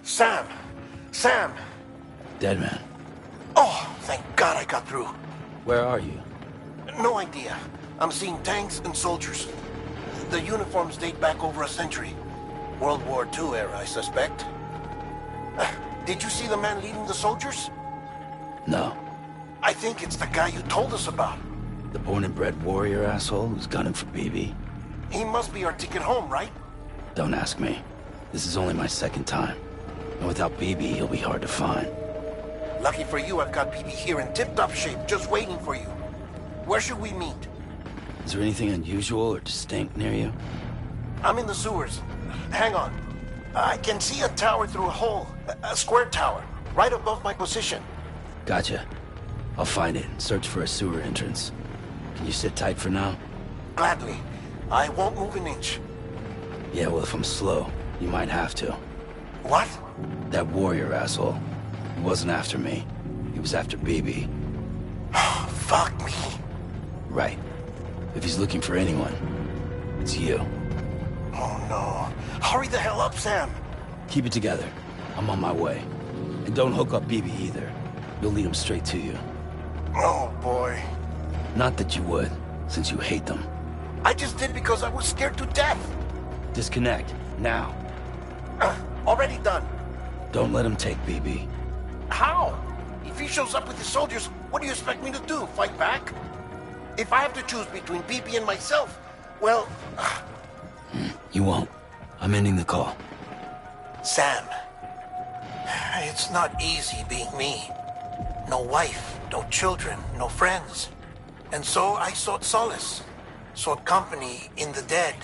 Sam! Sam! Dead man. Oh, thank God I got through. Where are you? No idea. I'm seeing tanks and soldiers. The uniforms date back over a century. World War II era, I suspect. Did you see the man leading the soldiers? No. I think it's the guy you told us about. The born and bred warrior asshole who's gunning for BB? He must be our ticket home, right? Don't ask me. This is only my second time. And without BB, he'll be hard to find. Lucky for you, I've got BB here in tip-top shape, just waiting for you. Where should we meet? Is there anything unusual or distinct near you? I'm in the sewers. Hang on. I can see a tower through a hole. A square tower. right above my position. Gotcha. I'll find it and search for a sewer entrance. Can you sit tight for now? Gladly. I won't move an inch. Yeah, well, if I'm slow, you might have to. What? That warrior asshole. He wasn't after me. He was after BB. Fuck me. Right. If he's looking for anyone, it's you. Oh no. Hurry the hell up, Sam. Keep it together. I'm on my way. And don't hook up BB either. You'll lead him straight to you. Oh boy. Not that you would, since you hate them. I just did because I was scared to death. Disconnect, now. Already done. Don't let him take BB. How? If he shows up with his soldiers, what do you expect me to do? Fight back? If I have to choose between BB and myself, well... You won't. I'm ending the call. Sam, it's not easy being me. No wife, no children, no friends. And so I sought solace, sought company in the dead.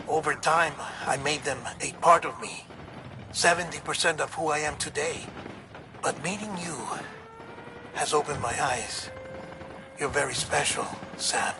Over time, I made them a part of me. 70% of who I am today. But meeting you has opened my eyes. You're very special, Sam.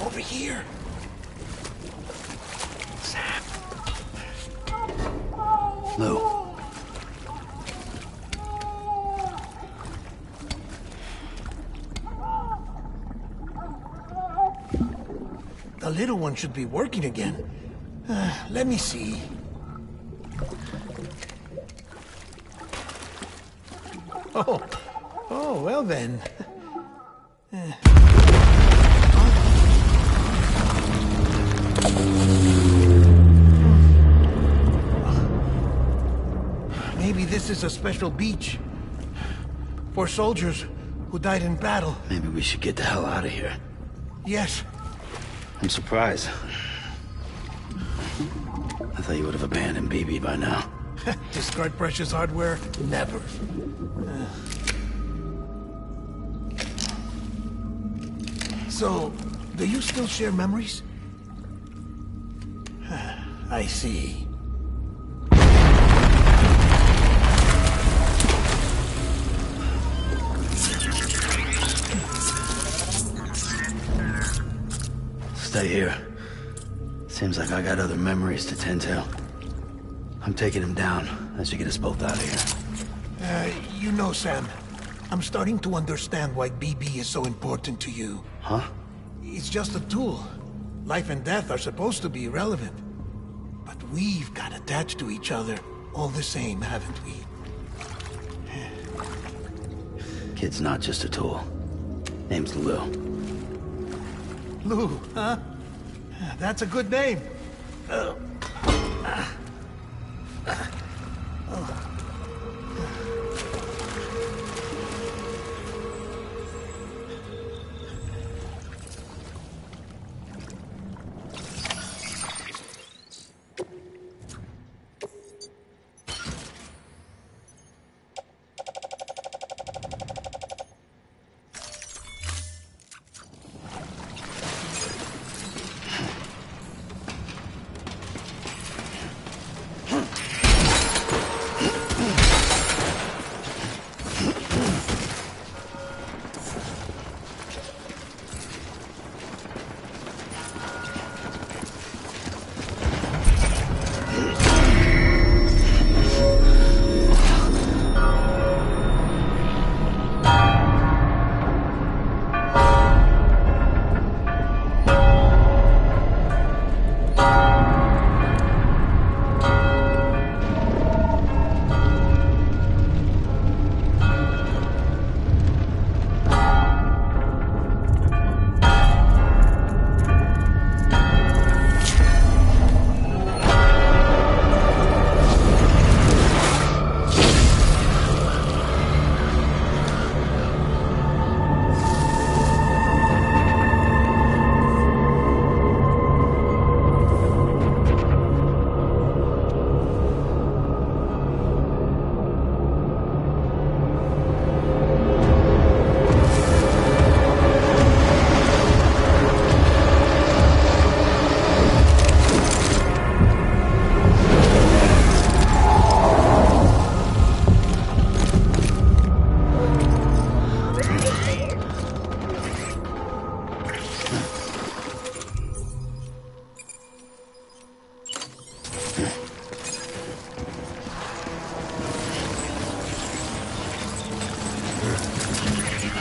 Over here. Sam. Lou. The little one should be working again. Let me see. Oh, well then. Maybe this is a special beach for soldiers who died in battle. Maybe we should get the hell out of here. Yes. I'm surprised. I thought you would have abandoned BB by now. Discard precious hardware? Never. So, do you still share memories? I see. Stay here. Seems like I got other memories to tend to. I'm taking him down. That should get us both out of here. You know, Sam, I'm starting to understand why BB is so important to you. Huh? It's just a tool. Life and death are supposed to be irrelevant. But we've got attached to each other all the same, haven't we? Kid's not just a tool. Name's Lou. Lou, huh? That's a good name.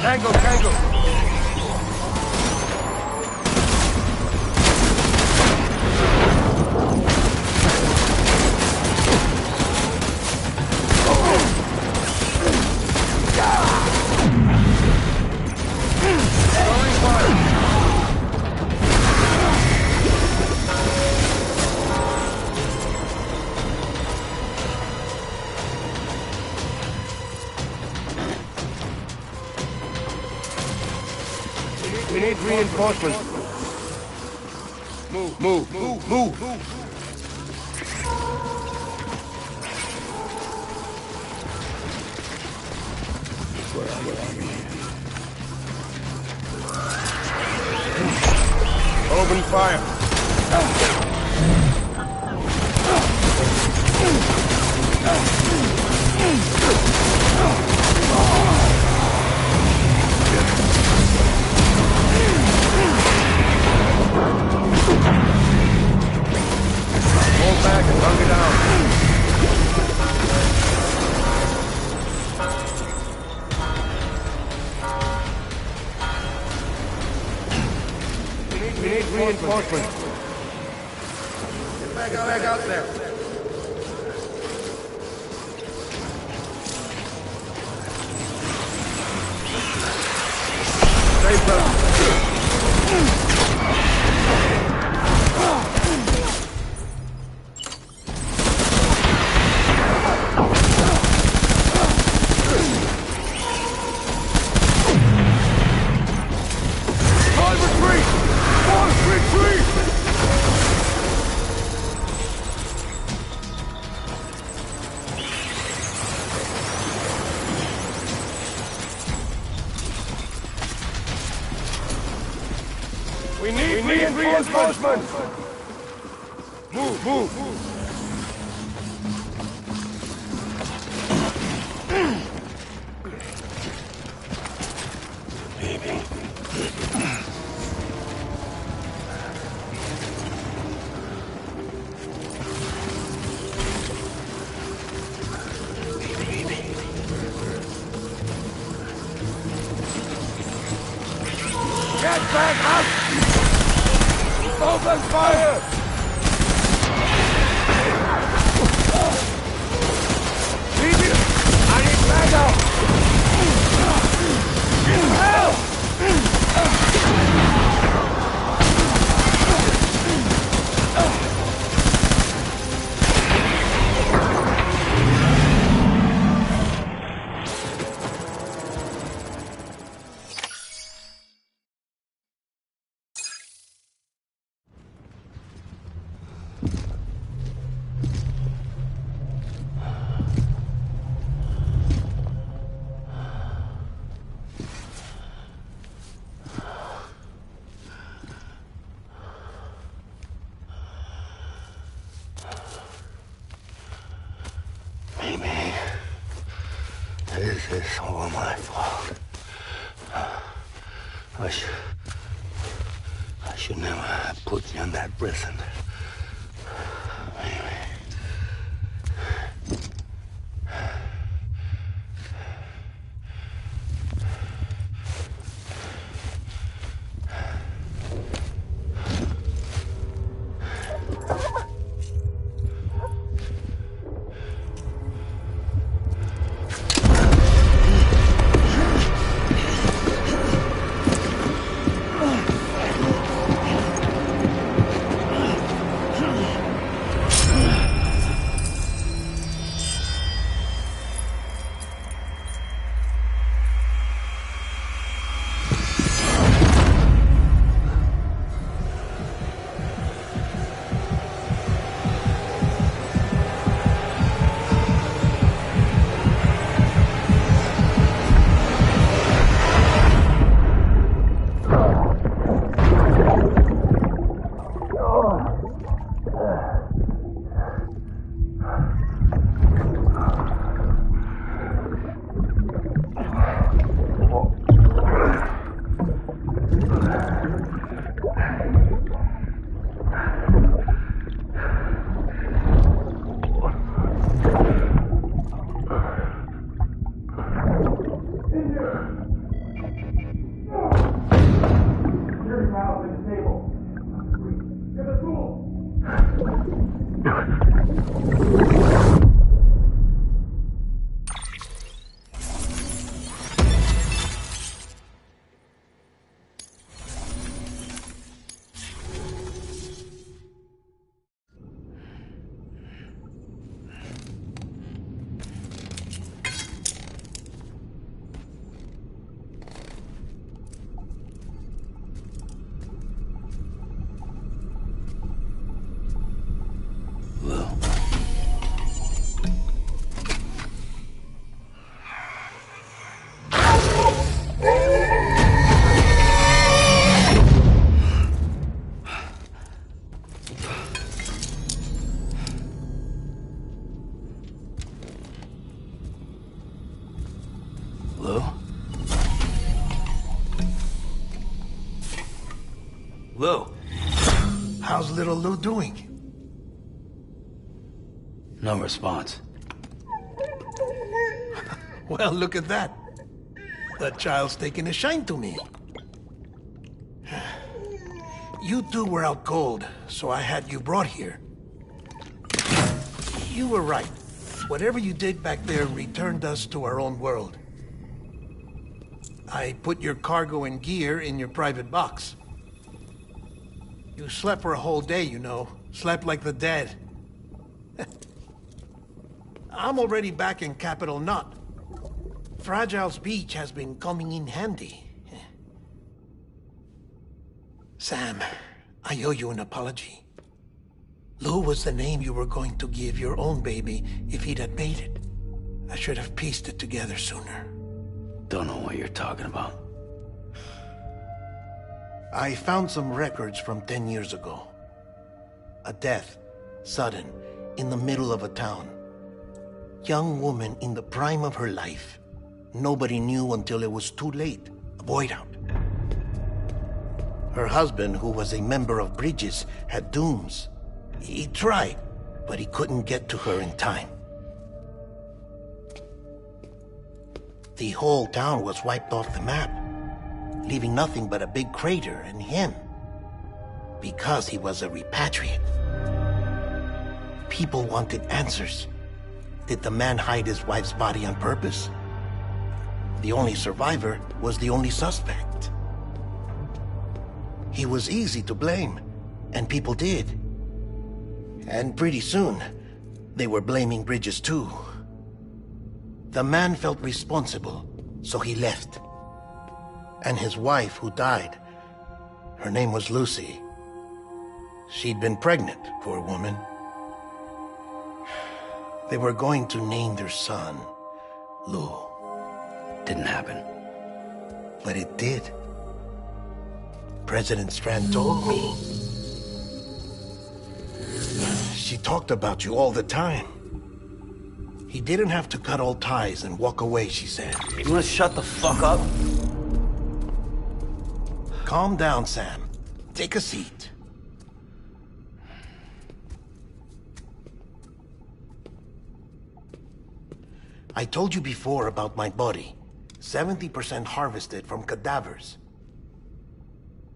Tango, tango. We need reinforcements. Move, move, move, move. Open fire. Hold back and hunker down. We need reinforcements. Get back out there. Stay put. We need reinforcements! Move, move! Baby. Get back up! Open fire! I need backup! Help! This is all my fault. I should never have put you in that prison. Maybe. Lou? Lou? How's little Lou doing? No response. Well, look at that. The child's taking a shine to me. You two were out cold, so I had you brought here. You were right. Whatever you did back there returned us to our own world. I put your cargo and gear in your private box. You slept for a whole day, you know. Slept like the dead. I'm already back in Capital Knot. Fragile's beach has been coming in handy. Sam, I owe you an apology. Lou was the name you were going to give your own baby if he'd had made it. I should have pieced it together sooner. Don't know what you're talking about. I found some records from 10 years ago. A death, sudden, in the middle of a town. Young woman in the prime of her life. Nobody knew until it was too late. A void out. Her husband, who was a member of Bridges, had dooms. He tried, but he couldn't get to her in time. The whole town was wiped off the map, leaving nothing but a big crater and him. Because he was a repatriate. People wanted answers. Did the man hide his wife's body on purpose? The only survivor was the only suspect. He was easy to blame, and people did. And pretty soon, they were blaming Bridges too. The man felt responsible, so he left. And his wife, who died, her name was Lucy. She'd been pregnant, poor woman. They were going to name their son Lou. Didn't happen. But it did. President Strand told me. She talked about you all the time. He didn't have to cut all ties and walk away, she said. You wanna shut the fuck up? Calm down, Sam. Take a seat. I told you before about my body. 70% harvested from cadavers.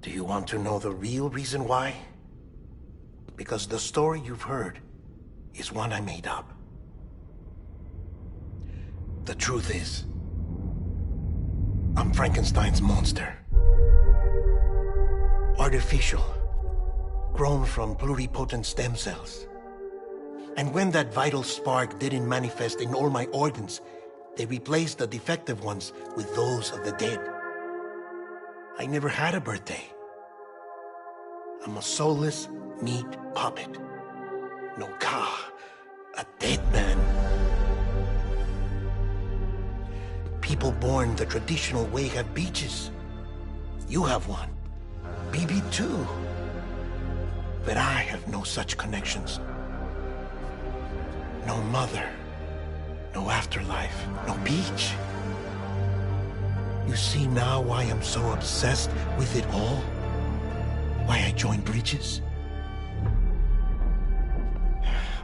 Do you want to know the real reason why? Because the story you've heard is one I made up. The truth is, I'm Frankenstein's monster. Artificial, grown from pluripotent stem cells. And when that vital spark didn't manifest in all my organs, they replaced the defective ones with those of the dead. I never had a birthday. I'm a soulless meat puppet. No ka, a dead man. People born the traditional way have beaches. You have one. BB too. But I have no such connections. No mother. No afterlife. No beach. You see now why I'm so obsessed with it all? Why I joined Bridges?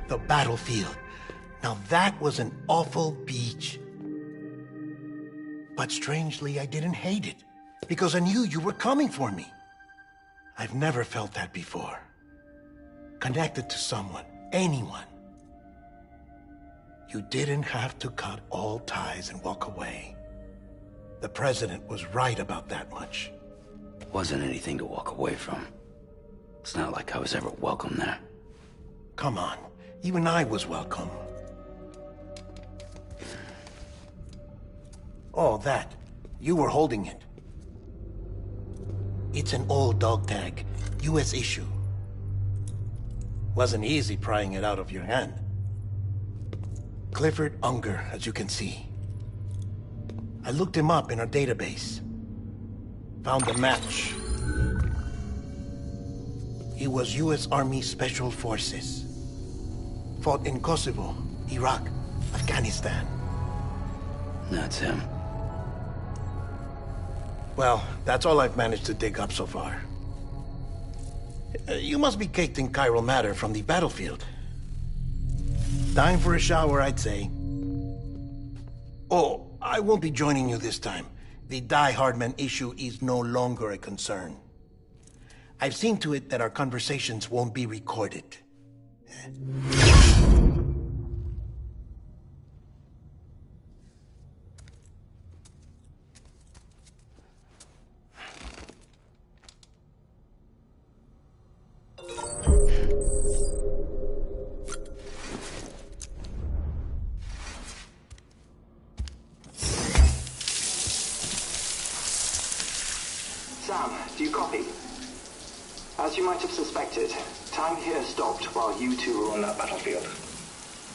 The battlefield. Now that was an awful beach. But strangely, I didn't hate it. Because I knew you were coming for me. I've never felt that before. Connected to someone, anyone. You didn't have to cut all ties and walk away. The president was right about that much. Wasn't anything to walk away from. It's not like I was ever welcome there. Come on, even I was welcome. Oh, that. You were holding it. It's an old dog tag, US issue. Wasn't easy prying it out of your hand. Clifford Unger, as you can see. I looked him up in our database. Found a match. He was US Army Special Forces. Fought in Kosovo, Iraq, Afghanistan. That's him. Well, that's all I've managed to dig up so far. You must be caked in chiral matter from the battlefield. Time for a shower, I'd say. Oh, I won't be joining you this time. The Die Hardman issue is no longer a concern. I've seen to it that our conversations won't be recorded. Sam, do you copy? As you might have suspected, time here stopped while you two were on that battlefield.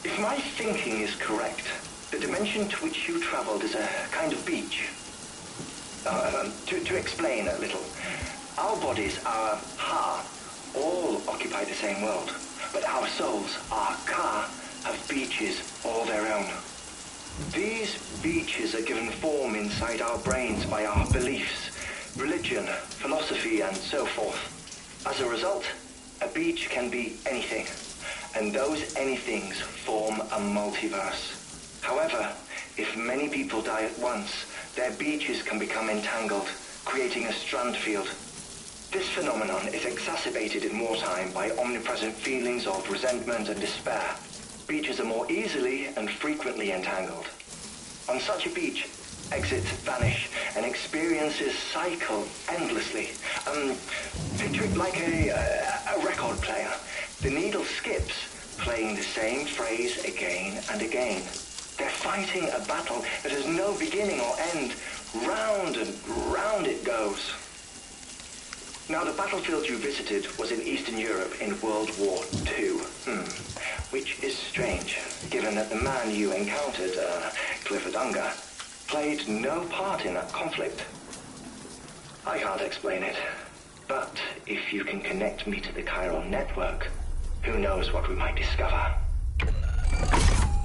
If my thinking is correct, the dimension to which you traveled is a kind of beach. To explain a little, our bodies, our ha, all occupy the same world, but our souls, our ka, have beaches all their own. These beaches are given form inside our brains by our beliefs, religion, philosophy, and so forth. As a result, a beach can be anything, and those anythings form a multiverse. However, if many people die at once, their beaches can become entangled, creating a strand field. This phenomenon is exacerbated in wartime by omnipresent feelings of resentment and despair. Beaches are more easily and frequently entangled. On such a beach, exits vanish and experiences cycle endlessly. Picture it like a record player. The needle skips, playing the same phrase again and again. They're fighting a battle that has no beginning or end. Round and round it goes. Now, the battlefield you visited was in Eastern Europe in World War II. Which is strange, given that the man you encountered, Clifford Unger, played no part in that conflict. I can't explain it, but if you can connect me to the chiral network, who knows what we might discover.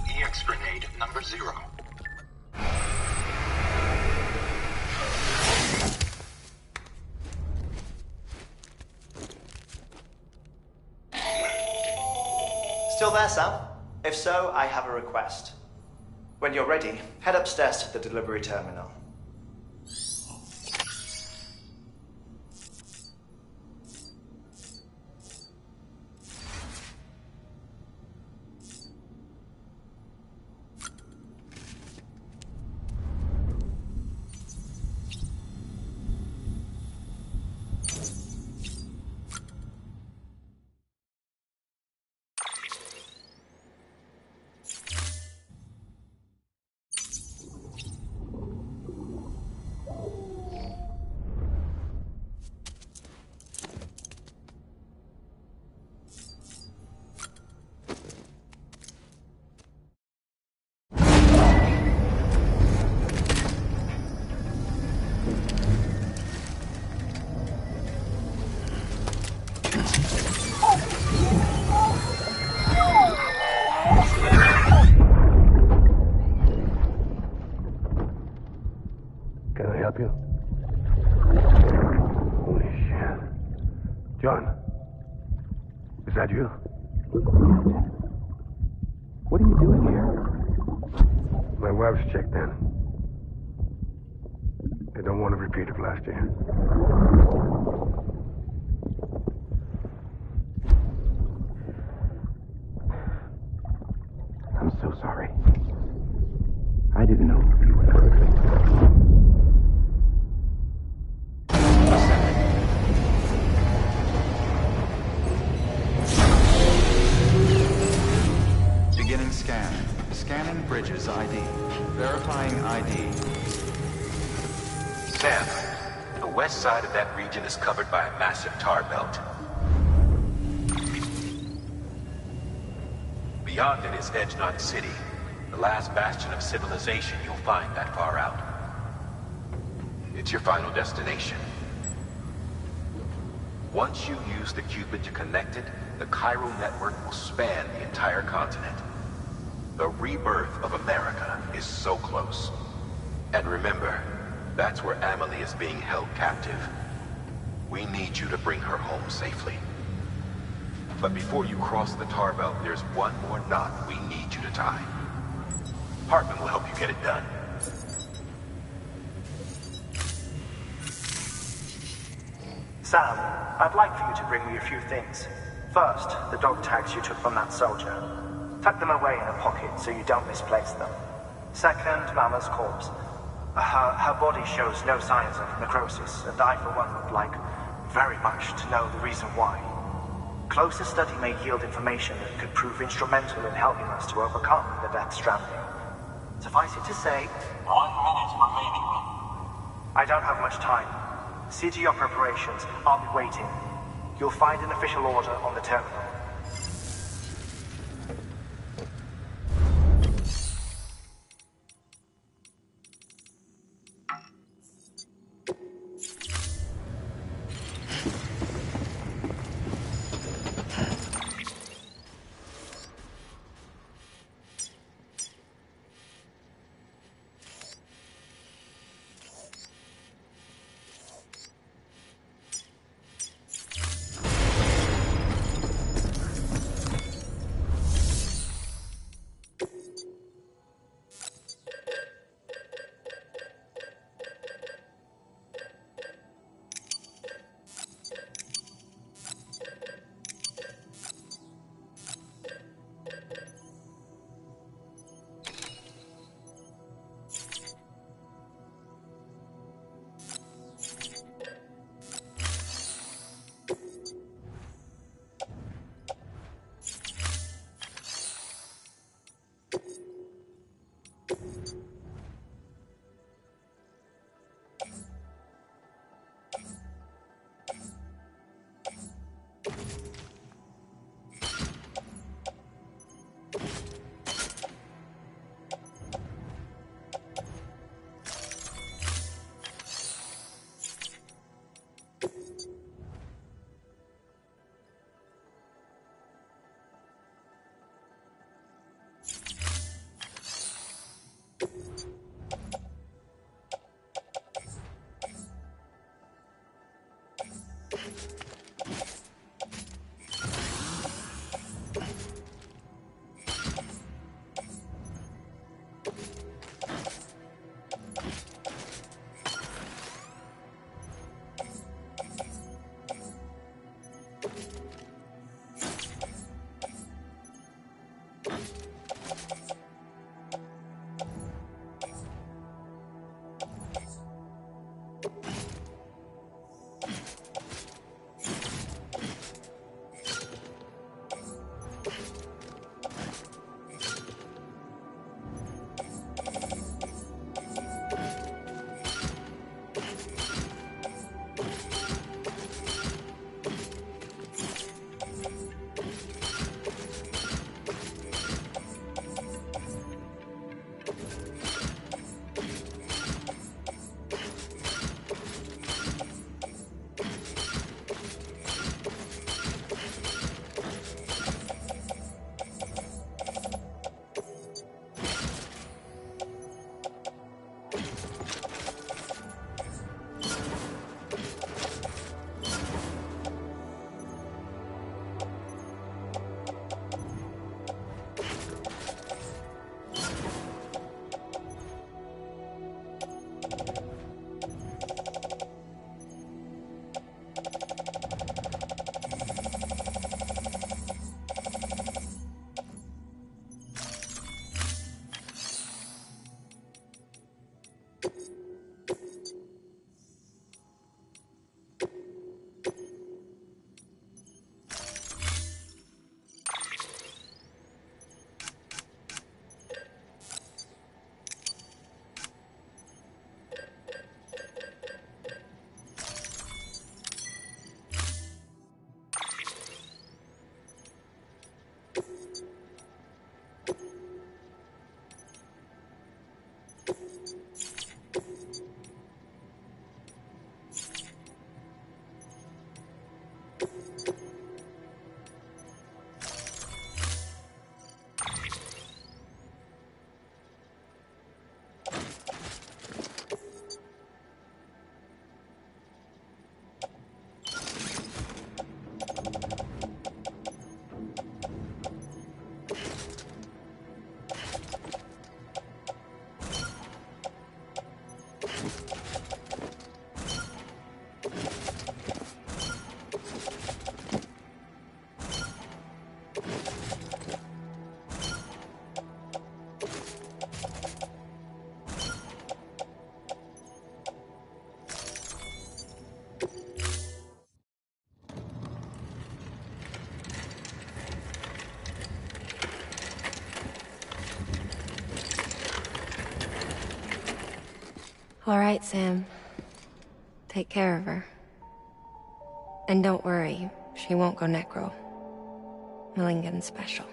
EX grenade number 0. Still there, Sam? If so, I have a request. When you're ready, head upstairs to the delivery terminal. Can I help you? Holy shit. John, is that you? What are you doing here? My wife's checked in. They don't want a repeat of last year. I'm so sorry. I didn't know you were perfect. Beginning scan. Scanning bridges ID. Verifying ID. Sam, the west side of that region is covered by a massive tar belt. Beyond it is Edge Knot City, the last bastion of civilization you'll find that far out. It's your final destination. Once you use the Cupid to connect it, the chiral network will span the entire continent. The rebirth of America is so close. And remember, That's where Amelie is being held captive. We need you to bring her home safely. But before you cross the tar belt, there's one more knot we need you to tie. Hartman will help you get it done. Sam, I'd like for you to bring me a few things. First, the dog tags you took from that soldier. Tuck them away in a pocket so you don't misplace them. Second, Mama's corpse. Her body shows no signs of necrosis, and I, for one, would like very much to know the reason why. Closer study may yield information that could prove instrumental in helping us to overcome the Death Stranding. Suffice it to say, 1 minute remaining. I don't have much time. See to your preparations. I'll be waiting. You'll find an official order on the terminal. All right, Sam. Take care of her. And don't worry, she won't go necro. Millingen's special.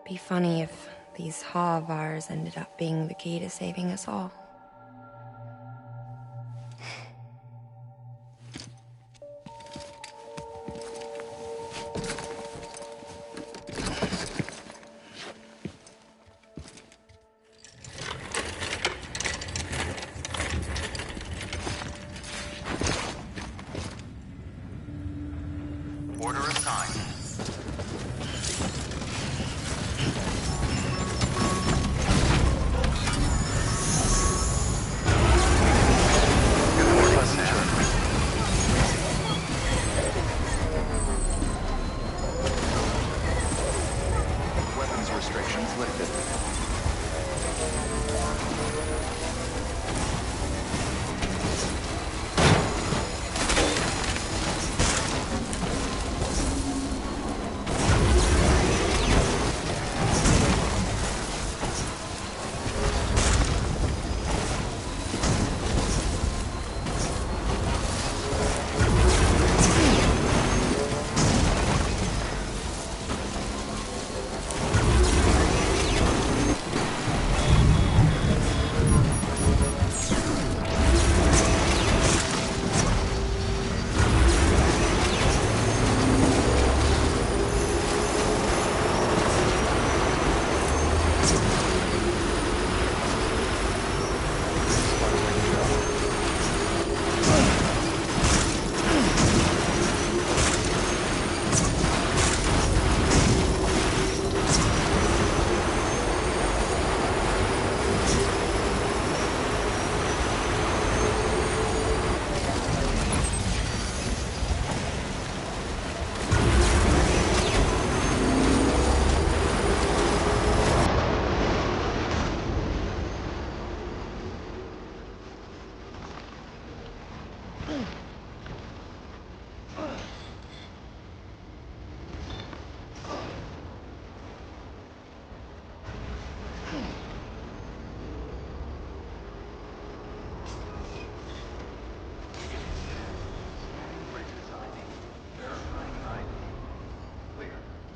Be funny if these Ha of ours ended up being the key to saving us all. Order assigned. Weapons restrictions lifted.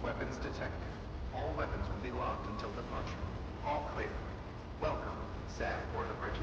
Weapons detected. All weapons will be locked until departure. All clear. Welcome, Sam Porter-Bridget.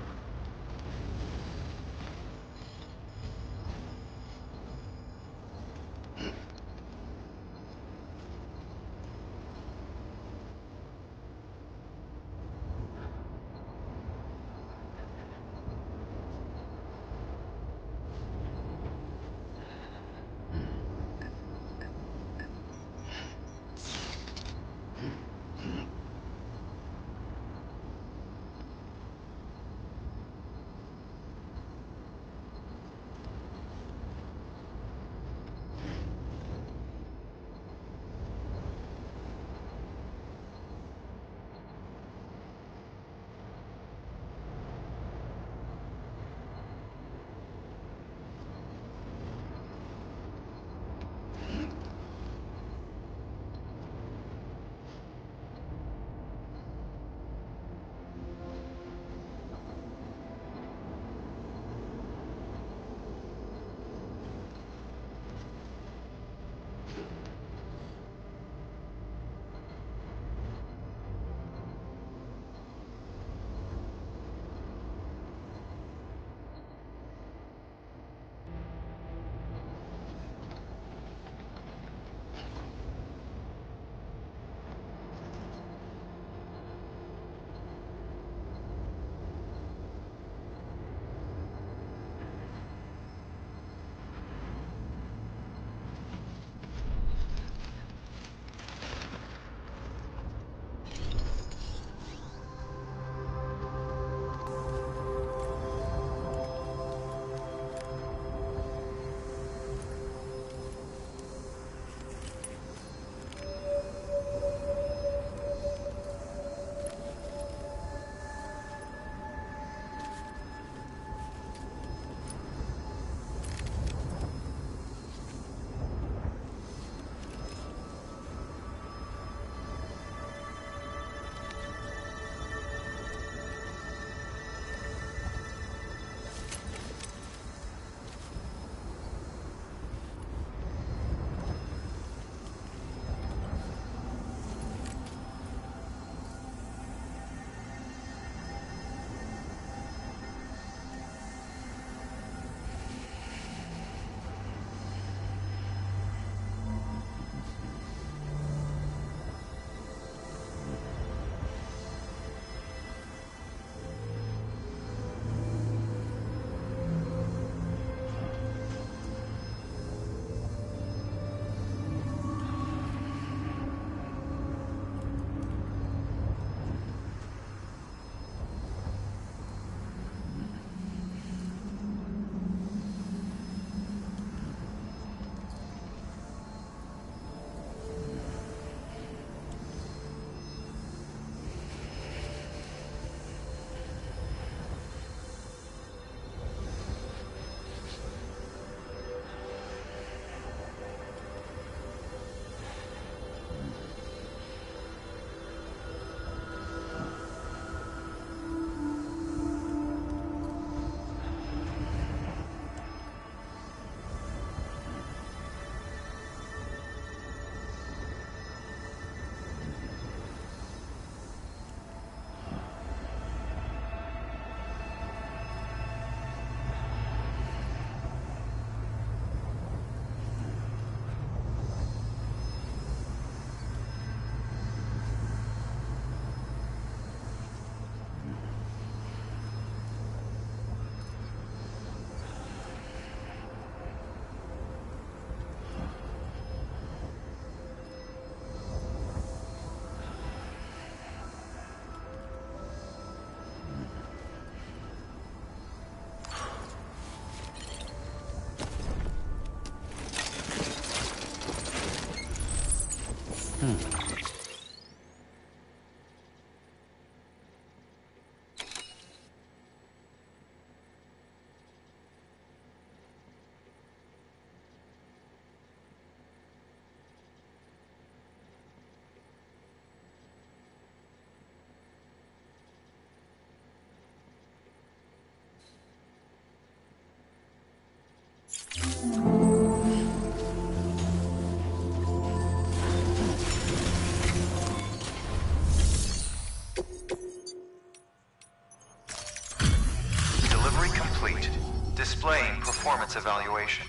its evaluation.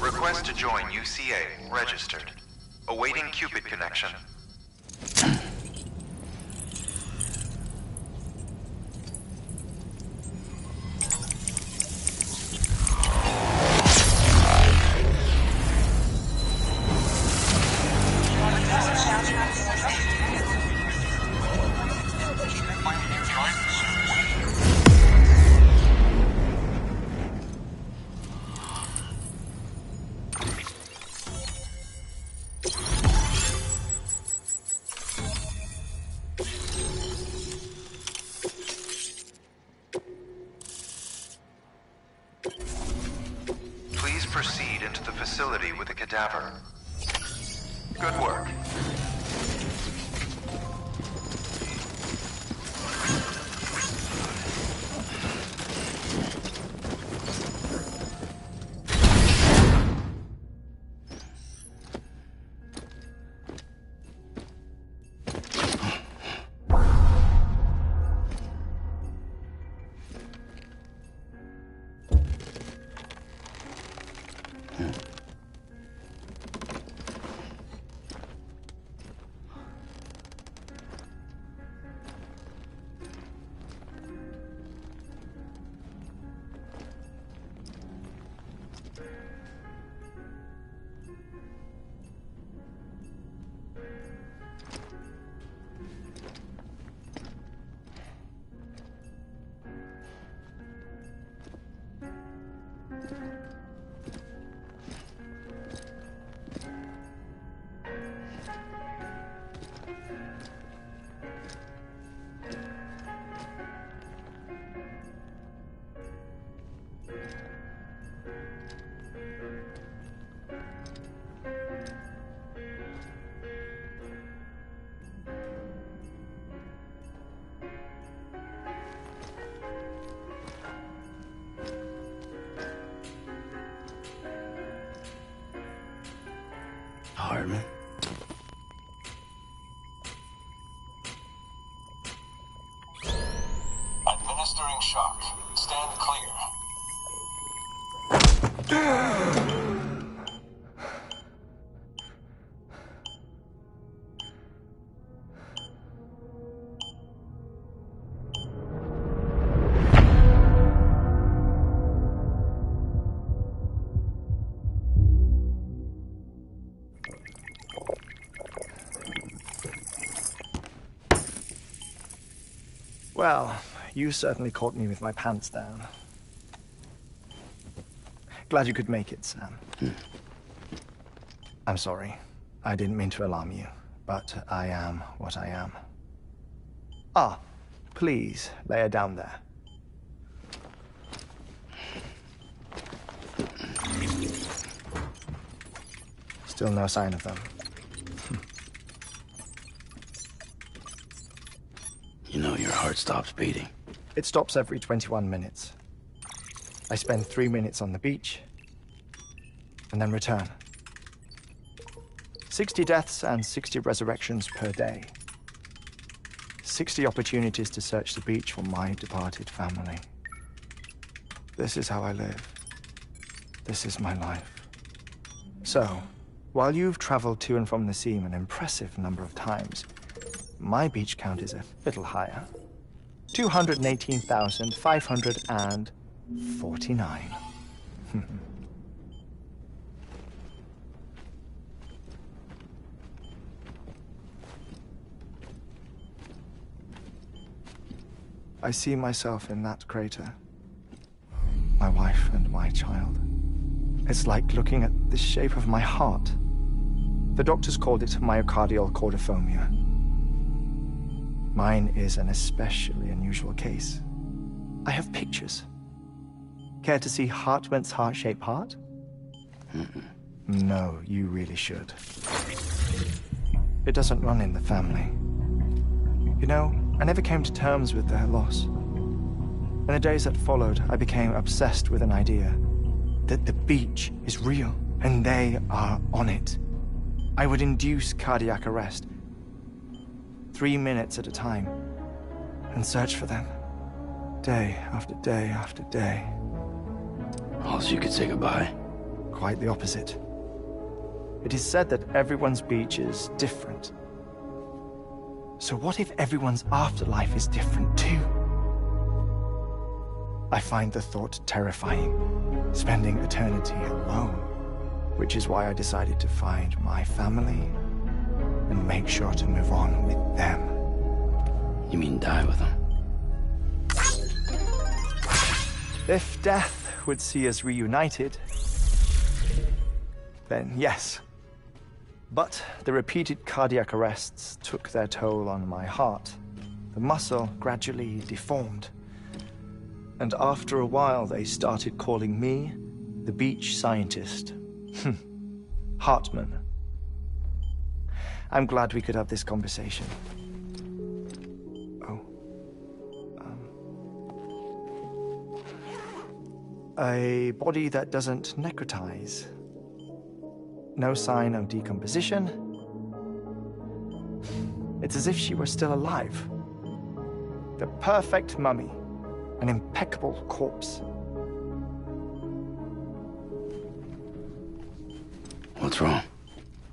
Request to join UCA. Registered. Awaiting Cupid connection. Please proceed into the facility with the cadaver. Good work. Hardman? Administering shock. Stand clear. Well, you certainly caught me with my pants down. Glad you could make it, Sam. I'm sorry. I didn't mean to alarm you, but I am what I am. Ah, please, lay her down there. Still no sign of them. You know your heart stops beating. It stops every 21 minutes. I spend 3 minutes on the beach, and then return. 60 deaths and 60 resurrections per day. 60 opportunities to search the beach for my departed family. This is how I live. This is my life. So, while you've traveled to and from the sea an impressive number of times, my beach count is a little higher. 218,549. I see myself in that crater. My wife and my child. It's like looking at the shape of my heart. The doctors called it myocardial cordiformia. Mine is an especially unusual case. I have pictures. Care to see Hartman's heart-shaped heart? No, you really should. It doesn't run in the family. You know, I never came to terms with their loss. In the days that followed, I became obsessed with an idea that the beach is real and they are on it. I would induce cardiac arrest, 3 minutes at a time, and search for them, day after day after day. Oh, so you could say goodbye? Quite the opposite. It is said that everyone's beach is different. So what if everyone's afterlife is different too? I find the thought terrifying, spending eternity alone, which is why I decided to find my family and make sure to move on with them. You mean die with them? If death would see us reunited, then yes. But the repeated cardiac arrests took their toll on my heart. The muscle gradually deformed. And after a while, they started calling me the beach scientist. Hartman. I'm glad we could have this conversation. A body that doesn't necrotize. No sign of decomposition. It's as if she were still alive. The perfect mummy. An impeccable corpse. What's wrong?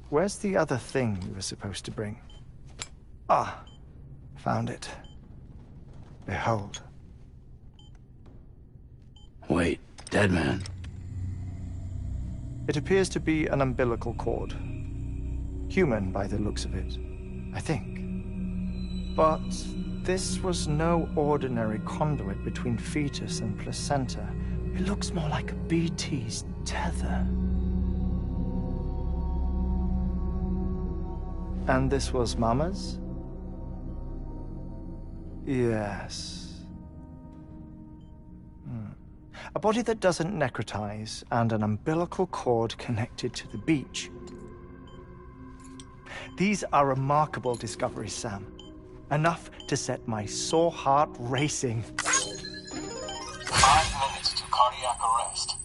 Where's the other thing we were supposed to bring? Ah, found it. Behold. Wait, dead man? It appears to be an umbilical cord. Human by the looks of it, I think. But this was no ordinary conduit between fetus and placenta. It looks more like a BT's tether. And this was Mama's? Yes. A body that doesn't necrotize and an umbilical cord connected to the beach. These are remarkable discoveries, Sam. Enough to set my sore heart racing. 5 minutes to cardiac arrest.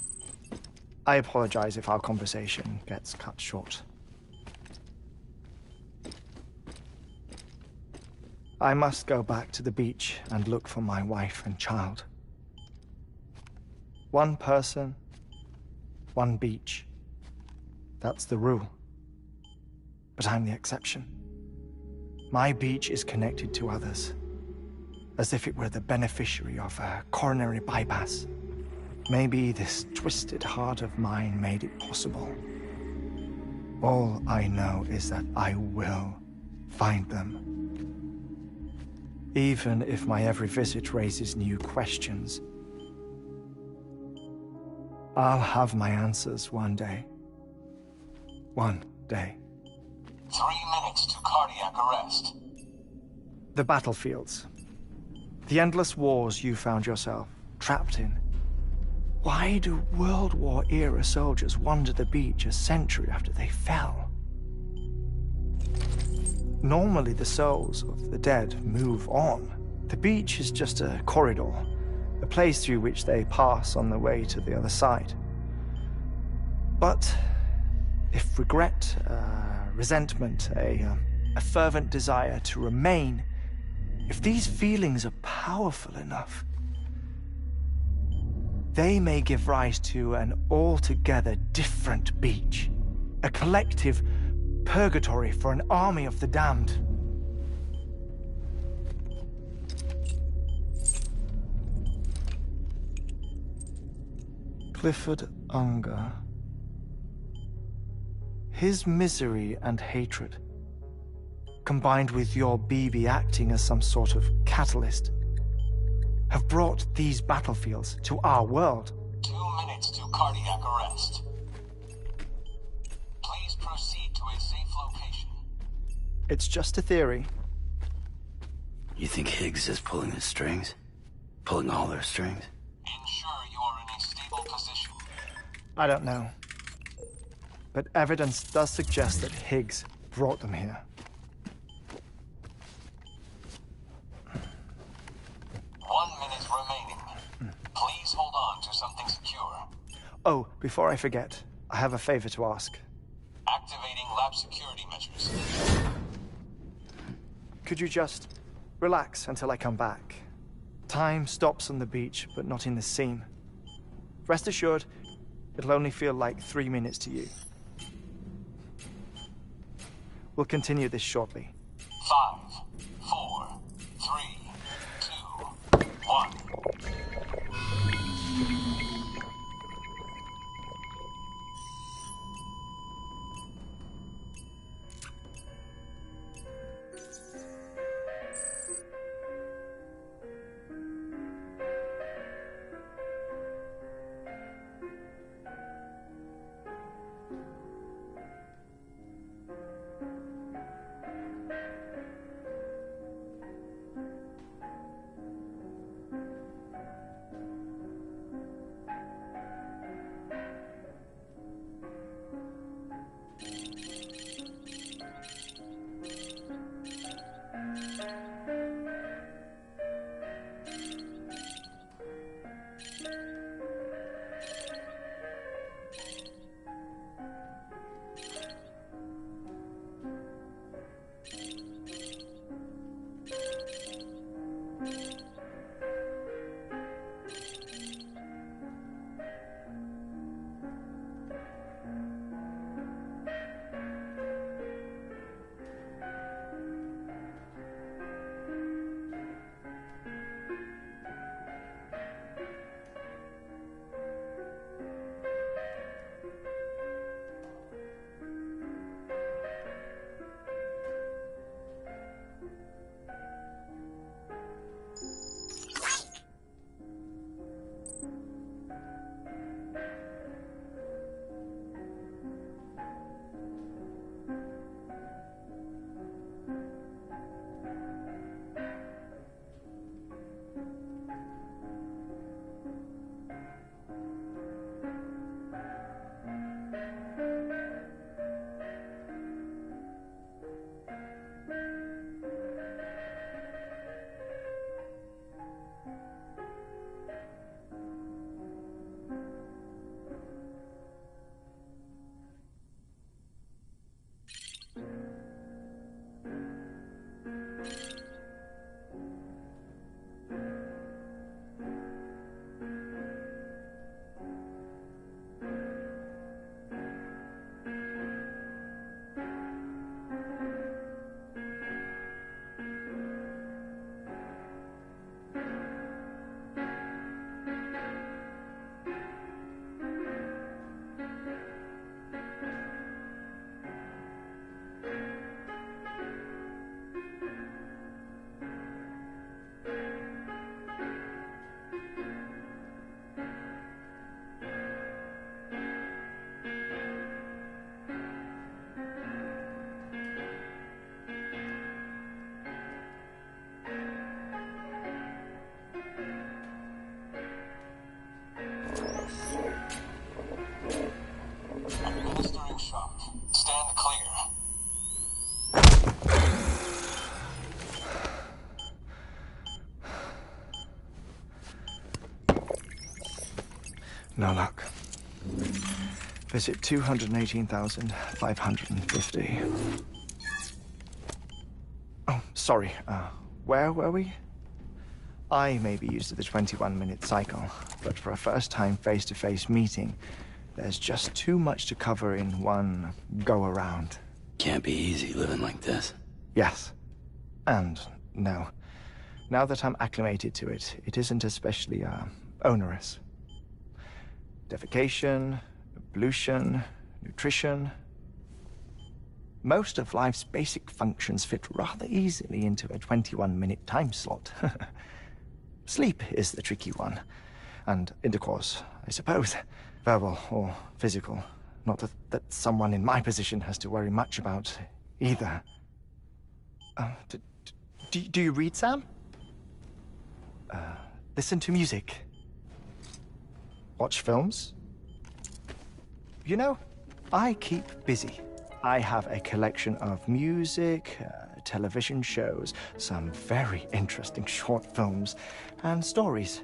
I apologize if our conversation gets cut short. I must go back to the beach and look for my wife and child. One person, one beach. That's the rule. But I'm the exception. My beach is connected to others, as if it were the beneficiary of a coronary bypass. Maybe this twisted heart of mine made it possible. All I know is that I will find them. Even if my every visit raises new questions, I'll have my answers one day. One day. 3 minutes to cardiac arrest. The battlefields. The endless wars you found yourself trapped in. Why do World War-era soldiers wander the beach a century after they fell? Normally the souls of the dead move on. The beach is just a corridor, a place through which they pass on the way to the other side. But if regret, resentment, a fervent desire to remain, if these feelings are powerful enough, they may give rise to an altogether different beach, a collective purgatory for an army of the damned. Clifford Unger. His misery and hatred, combined with your BB acting as some sort of catalyst, have brought these battlefields to our world. 2 minutes to cardiac arrest. Please proceed to a safe location. It's just a theory. You think Higgs is pulling the strings? Pulling all their strings? Ensure you are in a stable position. I don't know. But evidence does suggest that Higgs brought them here. 1 minute remaining. to something secure. Oh, before I forget, I have a favor to ask. Activating lab security measures. Could you just relax until I come back? Time stops on the beach, but not in the scene. Rest assured, it'll only feel like 3 minutes to you. We'll continue this shortly. 5, 4, 3, 2, 1. Administering shock. Stand clear. No luck. Visit 218,550. Oh, sorry. Where were we? I may be used to the 21-minute cycle, but for a first-time face-to-face meeting, there's just too much to cover in one go-around. Can't be easy living like this. Yes. And no. Now that I'm acclimated to it, it isn't especially, onerous. Defecation, pollution, nutrition. Most of life's basic functions fit rather easily into a 21-minute time slot. Sleep is the tricky one. And intercourse, I suppose. Verbal or physical. Not that someone in my position has to worry much about either. Do you read, Sam? Listen to music. Watch films? You know, I keep busy. I have a collection of music, television shows, some very interesting short films, and stories.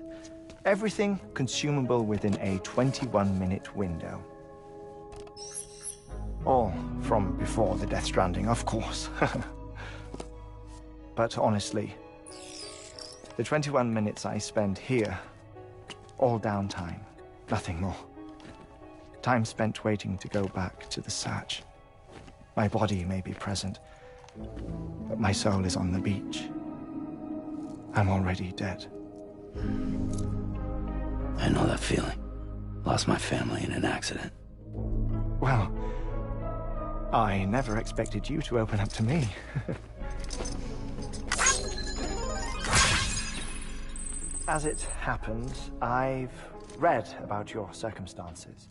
Everything consumable within a 21-minute window. All from before the Death Stranding, of course. But honestly, the 21 minutes I spend here, all downtime, nothing more. Time spent waiting to go back to the Satch. My body may be present, but my soul is on the beach. I'm already dead. I know that feeling. Lost my family in an accident. Well, I never expected you to open up to me. As it happens, I've read about your circumstances.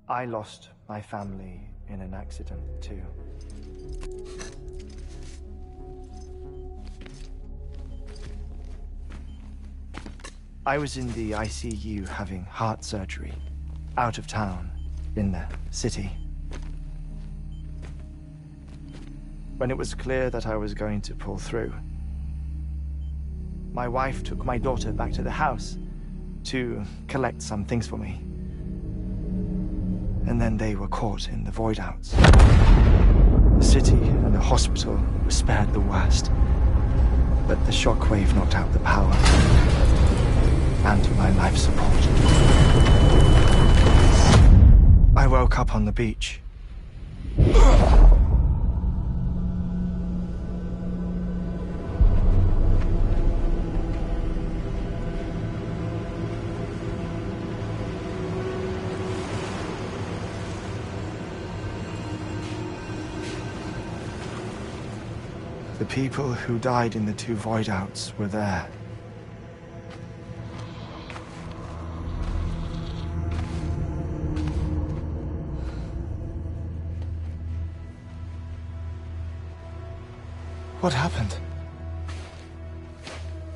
I lost my family in an accident, too. I was in the ICU having heart surgery, out of town, in the city. When it was clear that I was going to pull through, my wife took my daughter back to the house to collect some things for me. And then they were caught in the void outs. The city and the hospital were spared the worst, but the shockwave knocked out the power and my life support. I woke up on the beach. The people who died in the 2 void outs were there. What happened?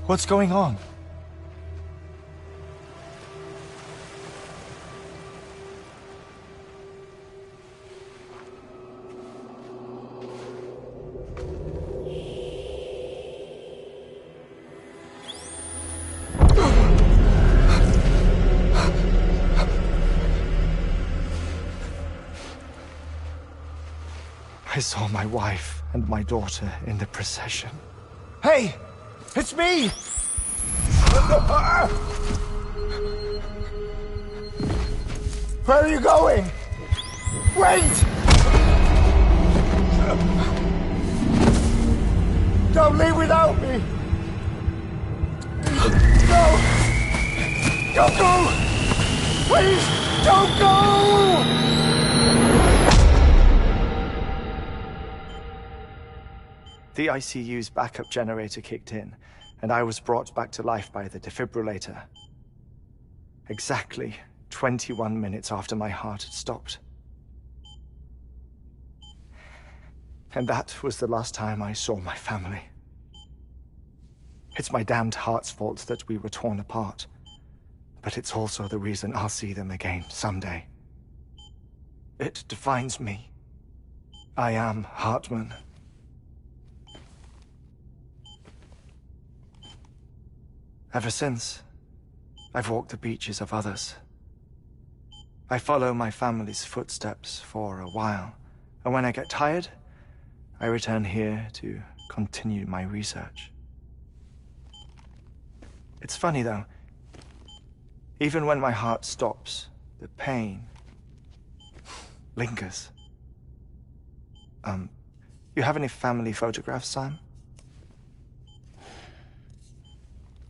What's going on? I saw my wife and my daughter in the procession. Hey! It's me! Where are you going? Wait! Don't leave without me! No! Don't go! Please, don't go! The ICU's backup generator kicked in, and I was brought back to life by the defibrillator. Exactly 21 minutes after my heart had stopped. And that was the last time I saw my family. It's my damned heart's fault that we were torn apart, but it's also the reason I'll see them again someday. It defines me. I am Hartman. Ever since, I've walked the beaches of others. I follow my family's footsteps for a while, and when I get tired, I return here to continue my research. It's funny though, even when my heart stops, the pain lingers. You have any family photographs, Sam?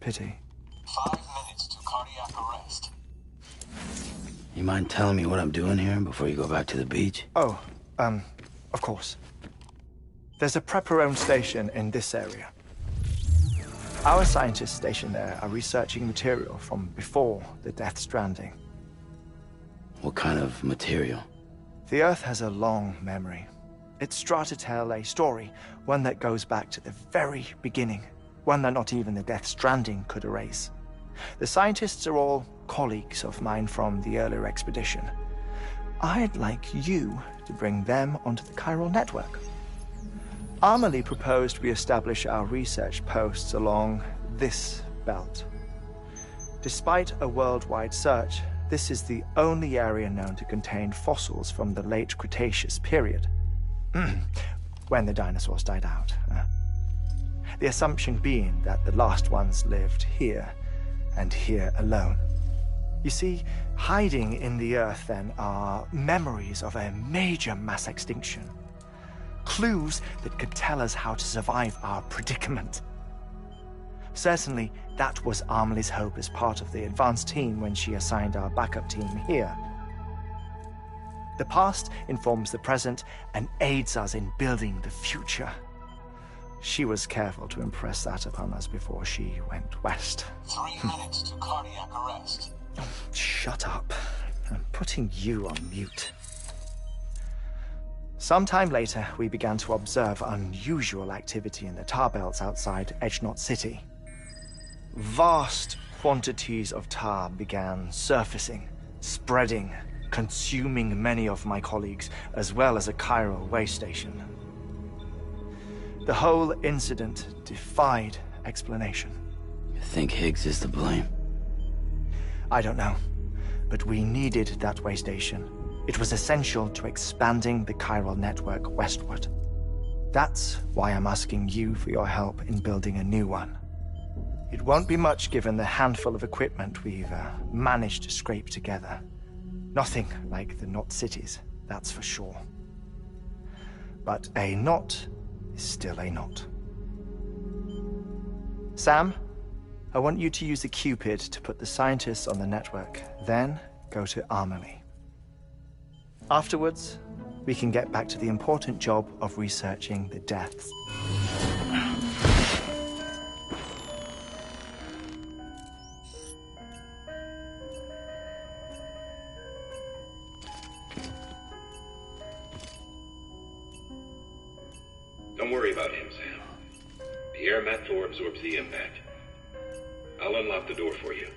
Pity. 5 minutes to cardiac arrest. You mind telling me what I'm doing here before you go back to the beach? Oh, of course. There's a prepper-owned station in this area. Our scientists stationed there are researching material from before the Death Stranding. What kind of material? The Earth has a long memory. It's trying to tell a story, one that goes back to the very beginning. One that not even the Death Stranding could erase. The scientists are all colleagues of mine from the earlier expedition. I'd like you to bring them onto the chiral network. Amelie proposed we establish our research posts along this belt. Despite a worldwide search, this is the only area known to contain fossils from the late Cretaceous period, when the dinosaurs died out. The assumption being that the last ones lived here, and here alone. You see, hiding in the Earth then are memories of a major mass extinction. Clues that could tell us how to survive our predicament. Certainly, that was Amelie's hope as part of the advanced team when she assigned our backup team here. The past informs the present and aids us in building the future. She was careful to impress that upon us before she went west. 3 minutes to cardiac arrest. Shut up. I'm putting you on mute. Sometime later, we began to observe unusual activity in the tar belts outside Edgenot City. Vast quantities of tar began surfacing, spreading, consuming many of my colleagues, as well as a chiral way station. The whole incident defied explanation. You think Higgs is to blame? I don't know, but we needed that way station. It was essential to expanding the chiral network westward. That's why I'm asking you for your help in building a new one. It won't be much given the handful of equipment we've managed to scrape together. Nothing like the Knot cities, that's for sure. But a knot is still a knot. Sam, I want you to use the Cupid to put the scientists on the network, then go to Amelie. Afterwards, we can get back to the important job of researching the deaths. Don't worry about him, Sam. The air mat floor absorbs the impact. I'll unlock the door for you.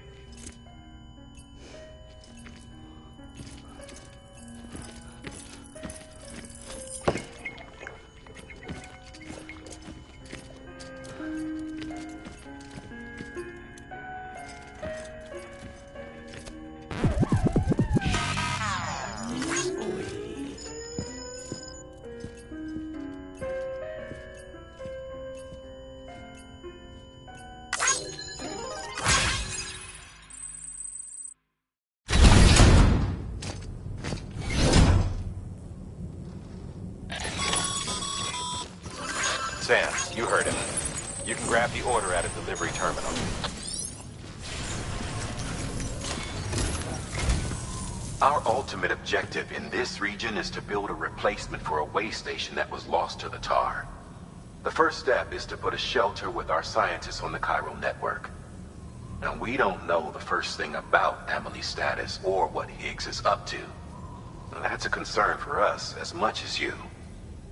Sam, you heard him. You can grab the order at a delivery terminal. Our ultimate objective in this region is to build a replacement for a way station that was lost to the tar. The first step is to put a shelter with our scientists on the chiral network. Now, we don't know the first thing about Amelie's status or what Higgs is up to. Now, that's a concern for us as much as you.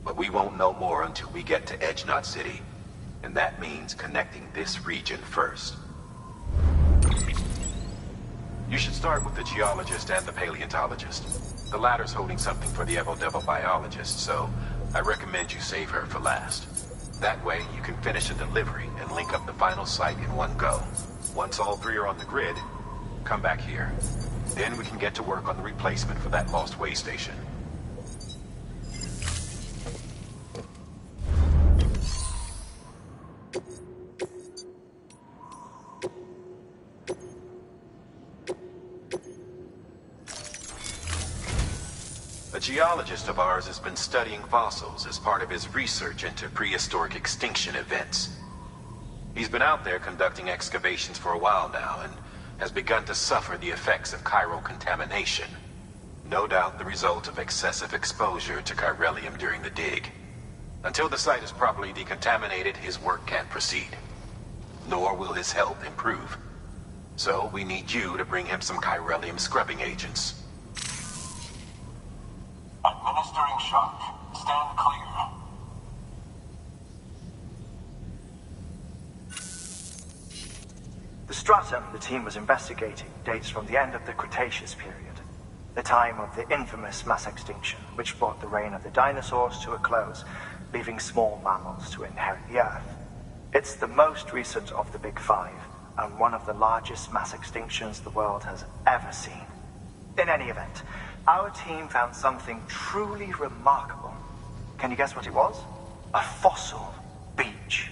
But we won't know more until we get to Edgenot City. And that means connecting this region first. You should start with the geologist and the paleontologist. The latter's holding something for the Evo-Devil biologist, so I recommend you save her for last. That way, you can finish a delivery and link up the final site in one go. Once all three are on the grid, come back here. Then we can get to work on the replacement for that lost way station. A geologist of ours has been studying fossils as part of his research into prehistoric extinction events. He's been out there conducting excavations for a while now and has begun to suffer the effects of chiral contamination. No doubt the result of excessive exposure to chiralium during the dig. Until the site is properly decontaminated, his work can't proceed. Nor will his health improve. So we need you to bring him some chiralium scrubbing agents. Administering shock. Stand clear. The stratum the team was investigating dates from the end of the Cretaceous period, the time of the infamous mass extinction, which brought the reign of the dinosaurs to a close, leaving small mammals to inherit the Earth. It's the most recent of the Big Five, and one of the largest mass extinctions the world has ever seen. In any event, our team found something truly remarkable. Can you guess what it was? A fossil beach.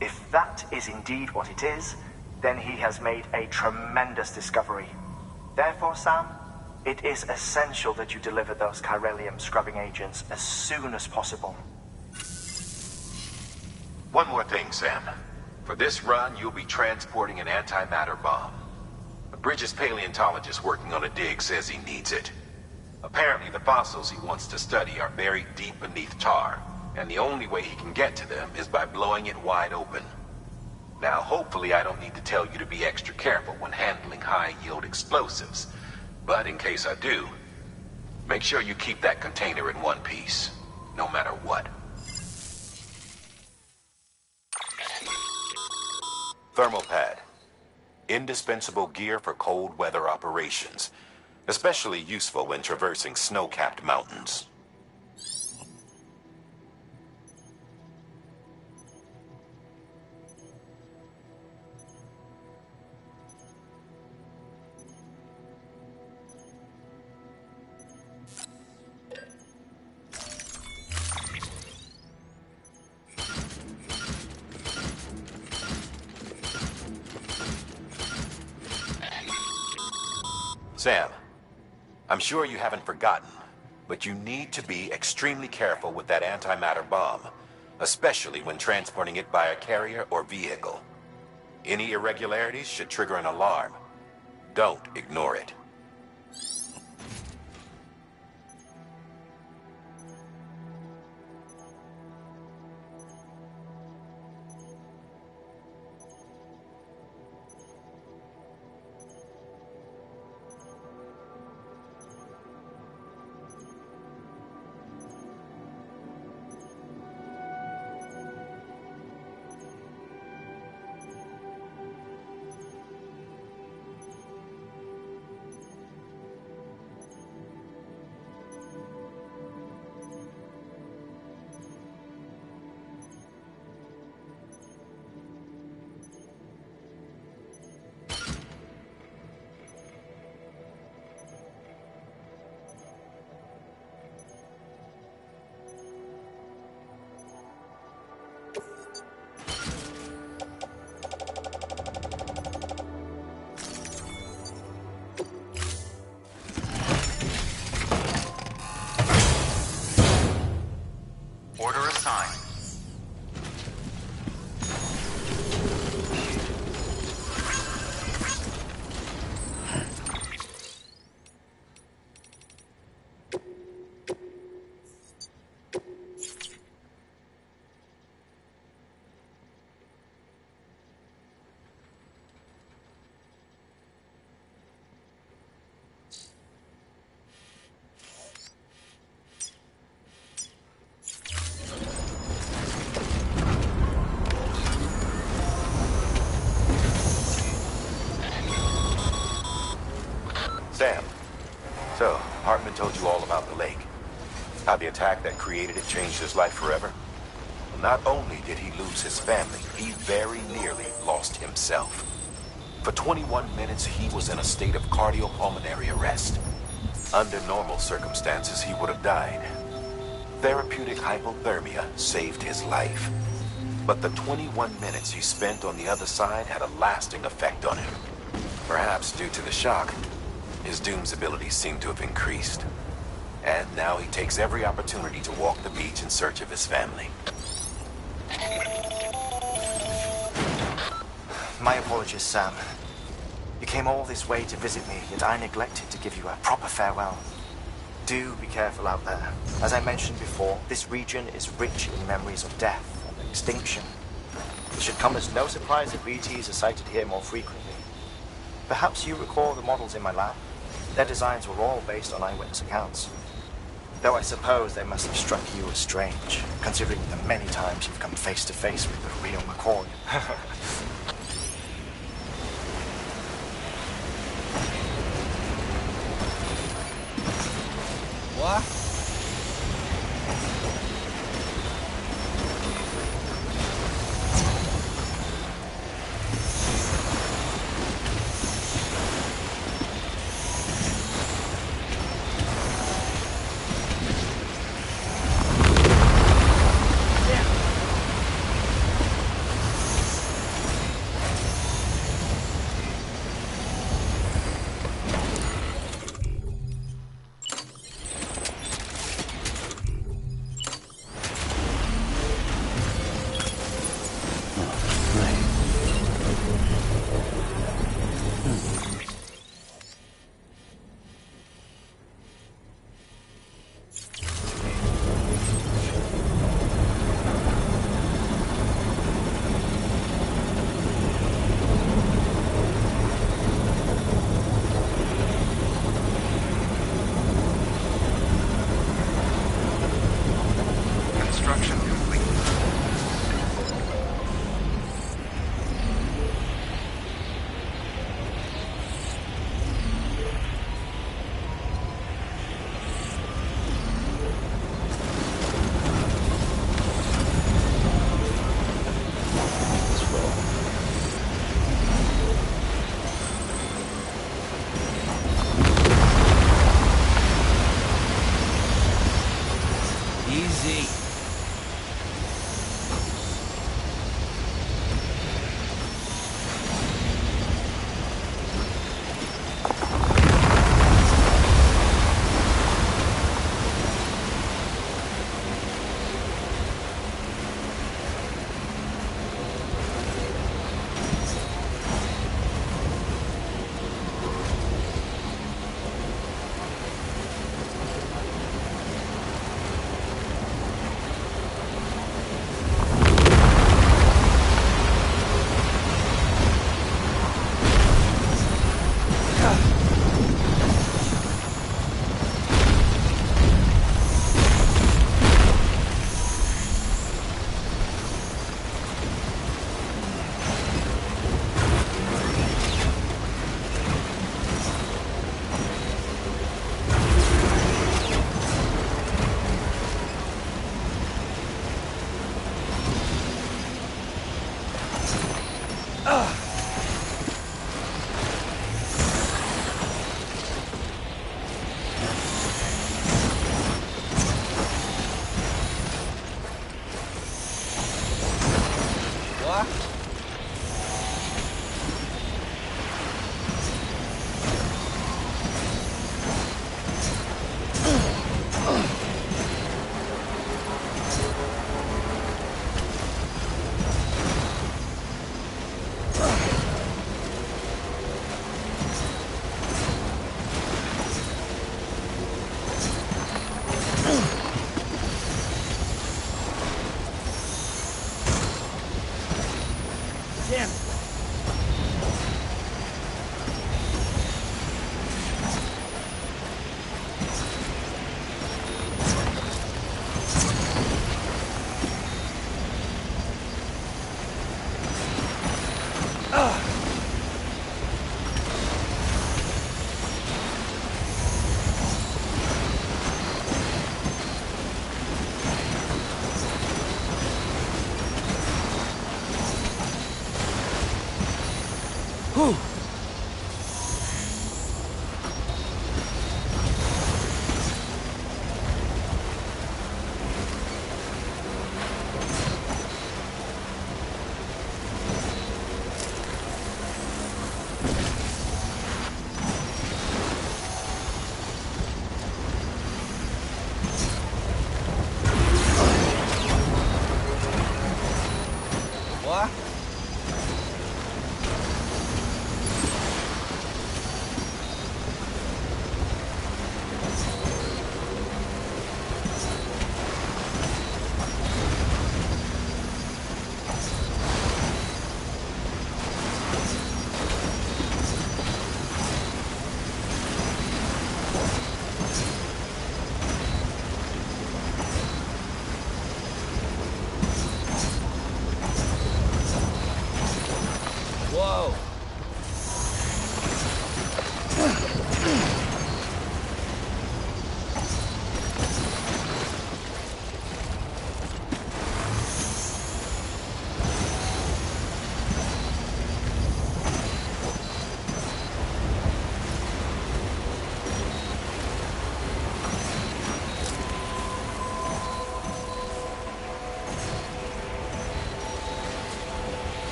If that is indeed what it is, then he has made a tremendous discovery. Therefore, Sam, it is essential that you deliver those chiralium scrubbing agents as soon as possible. One more thing, Sam. For this run, you'll be transporting an antimatter bomb. A Bridges paleontologist working on a dig says he needs it. Apparently, the fossils he wants to study are buried deep beneath tar, and the only way he can get to them is by blowing it wide open. Now, hopefully I don't need to tell you to be extra careful when handling high-yield explosives, but in case I do, make sure you keep that container in one piece, no matter what. Thermal pad. Indispensable gear for cold weather operations, especially useful when traversing snow-capped mountains. Sam, I'm sure you haven't forgotten, but you need to be extremely careful with that antimatter bomb, especially when transporting it by a carrier or vehicle. Any irregularities should trigger an alarm. Don't ignore it. Order assigned. Sam, so Hartman told you all about the lake. How the attack that created it changed his life forever? Well, not only did he lose his family, he very nearly lost himself. For 21 minutes, he was in a state of cardiopulmonary arrest. Under normal circumstances, he would have died. Therapeutic hypothermia saved his life. But the 21 minutes he spent on the other side had a lasting effect on him. Perhaps due to the shock, his Doom's abilities seem to have increased. And now he takes every opportunity to walk the beach in search of his family. My apologies, Sam. You came all this way to visit me, yet I neglected to give you a proper farewell. Do be careful out there. As I mentioned before, this region is rich in memories of death and extinction. It should come as no surprise that BTs are sighted here more frequently. Perhaps you recall the models in my lab? Their designs were all based on eyewitness accounts. Though I suppose they must have struck you as strange, considering the many times you've come face to face with the real McCoy. What? What?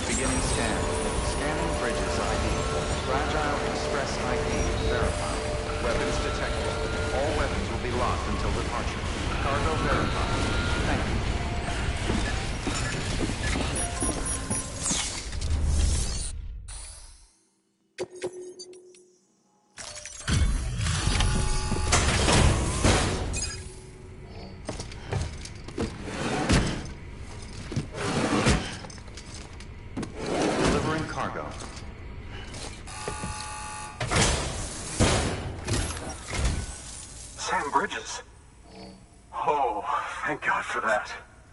Beginning scan. Scanning bridges ID. Fragile Express ID verified. Weapons detected. All weapons will be locked until departure. Cargo verified. Thank you.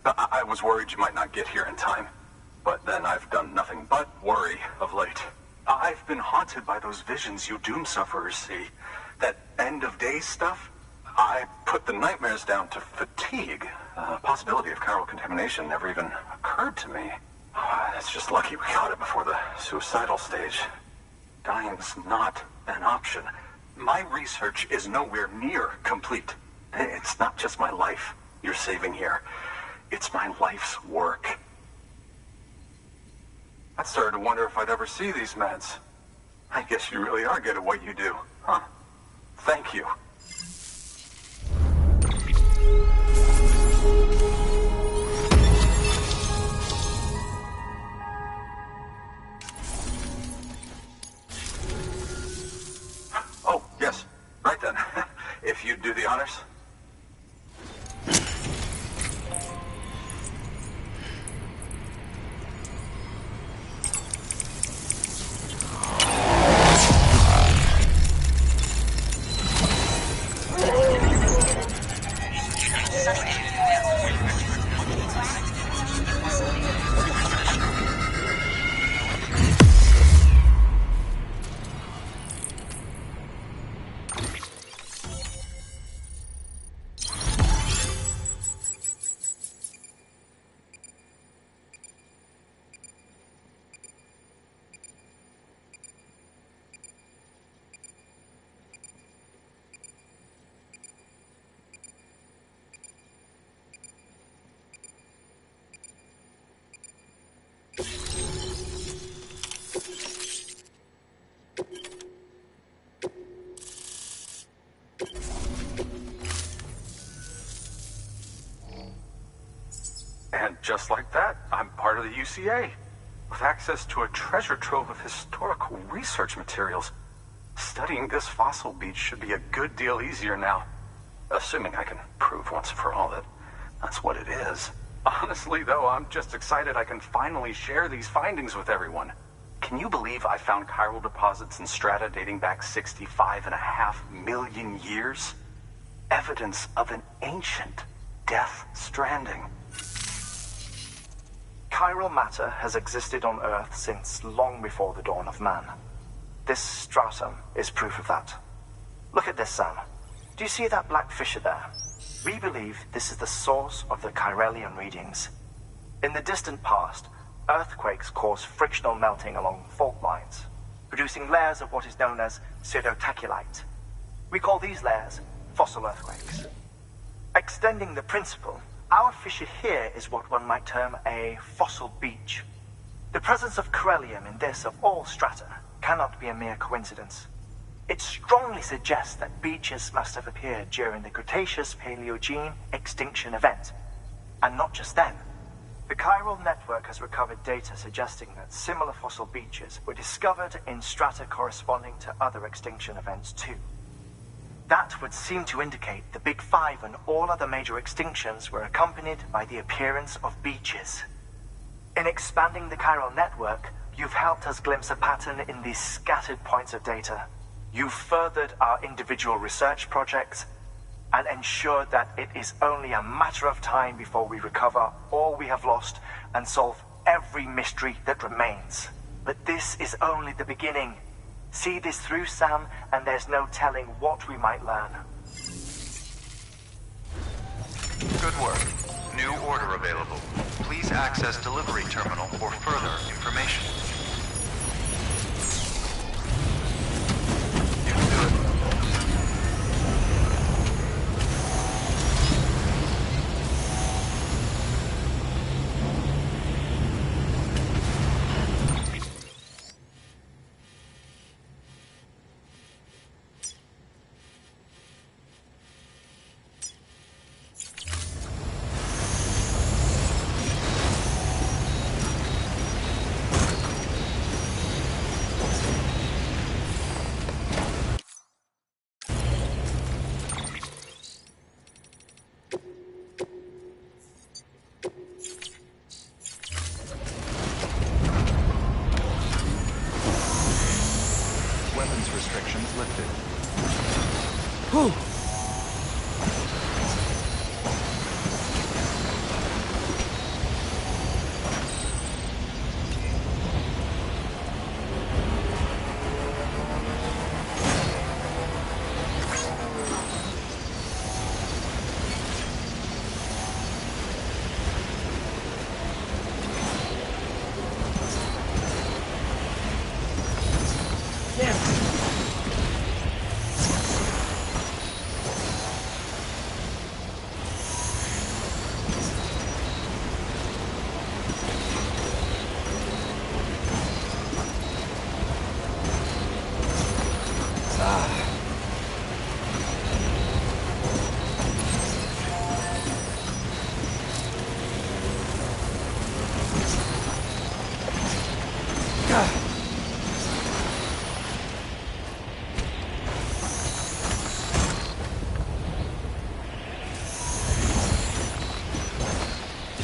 I was worried you might not get here in time, but then I've done nothing but worry of late. I've been haunted by those visions you doom sufferers see. That end-of-days stuff? I put the nightmares down to fatigue. The possibility of chiral contamination never even occurred to me. It's just lucky we caught it before the suicidal stage. Dying's not an option. My research is nowhere near complete. It's not just my life you're saving here. It's my life's work. I started to wonder if I'd ever see these meds. I guess you really are good at what you do, huh? Thank you. Oh, yes. Right then. If you'd do the honors. just like that, I'm part of the UCA, with access to a treasure trove of historical research materials. Studying this fossil beach should be a good deal easier now. Assuming I can prove once for all that that's what it is. Honestly, though, I'm just excited I can finally share these findings with everyone. Can you believe I found chiral deposits in strata dating back 65.5 million years? Evidence of an ancient death stranding. Chiral matter has existed on Earth since long before the dawn of man. This stratum is proof of that. Look at this, Sam. Do you see that black fissure there? We believe this is the source of the Chiralian readings. In the distant past, earthquakes cause frictional melting along fault lines, producing layers of what is known as pseudotaculite. We call these layers fossil earthquakes. Extending the principle, our fissure here is what one might term a fossil beach. The presence of chiralium in this, of all strata, cannot be a mere coincidence. It strongly suggests that beaches must have appeared during the Cretaceous-Paleogene extinction event. And not just then. The chiral network has recovered data suggesting that similar fossil beaches were discovered in strata corresponding to other extinction events too. That would seem to indicate the Big Five and all other major extinctions were accompanied by the appearance of beaches. In expanding the chiral network, you've helped us glimpse a pattern in these scattered points of data. You've furthered our individual research projects and ensured that it is only a matter of time before we recover all we have lost and solve every mystery that remains. But this is only the beginning. See this through, Sam, and there's no telling what we might learn. Good work. New order available. Please access delivery terminal for further information. Weapons restrictions lifted. Whew.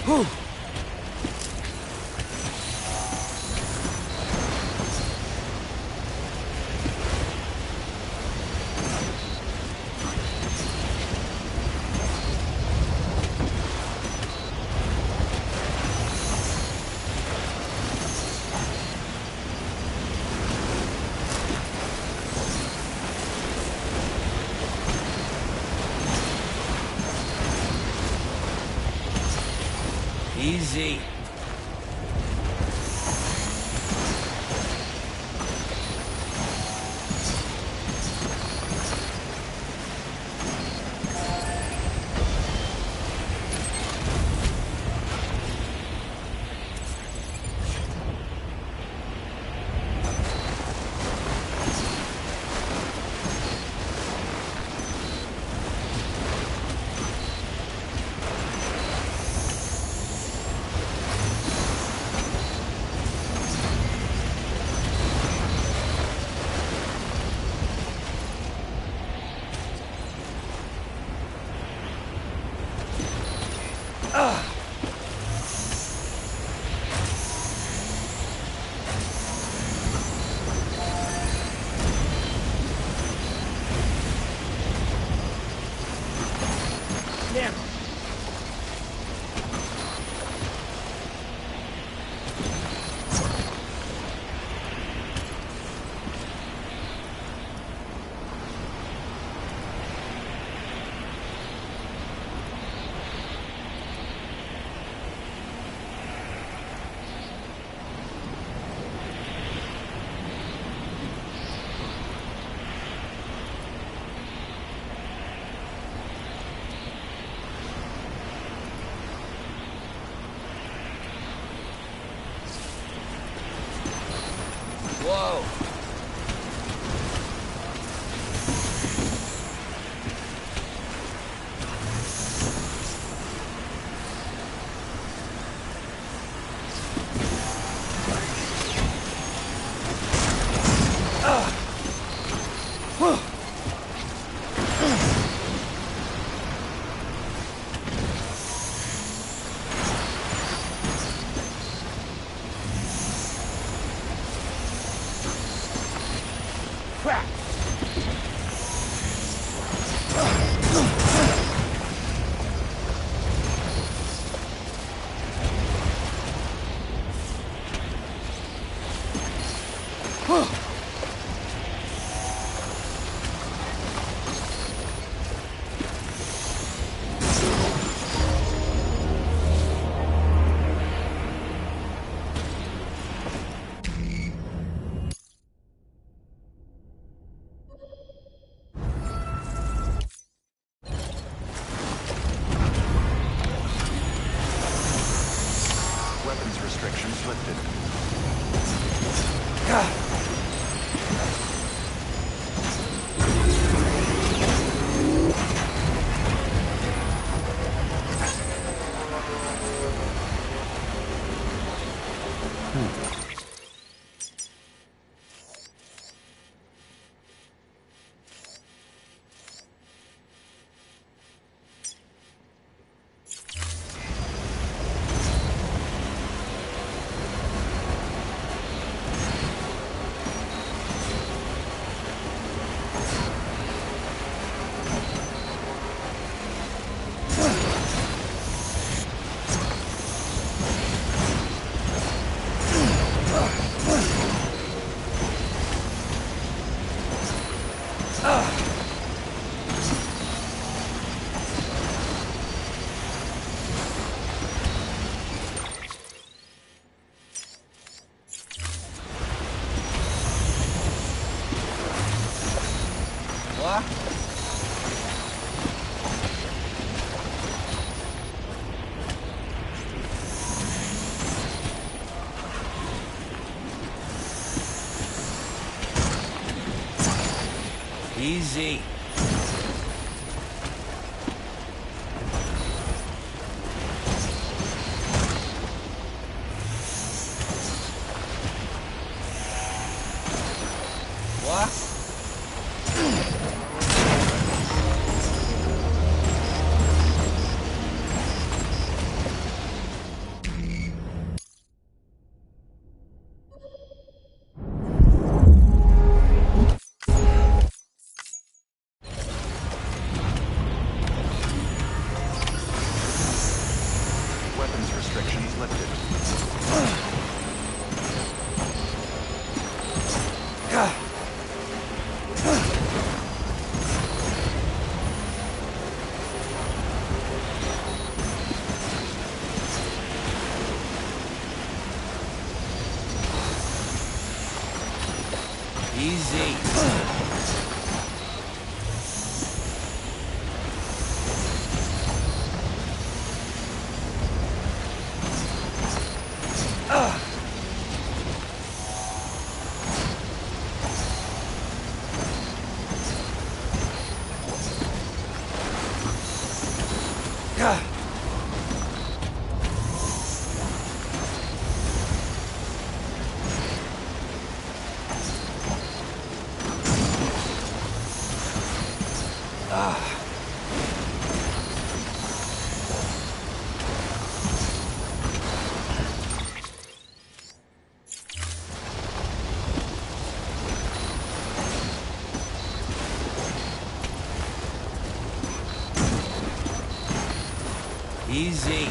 Whew. Easy. Whoa! Crap! Weapons restrictions lifted. What? Easy. What? Weapons restrictions lifted. Easy. Easy.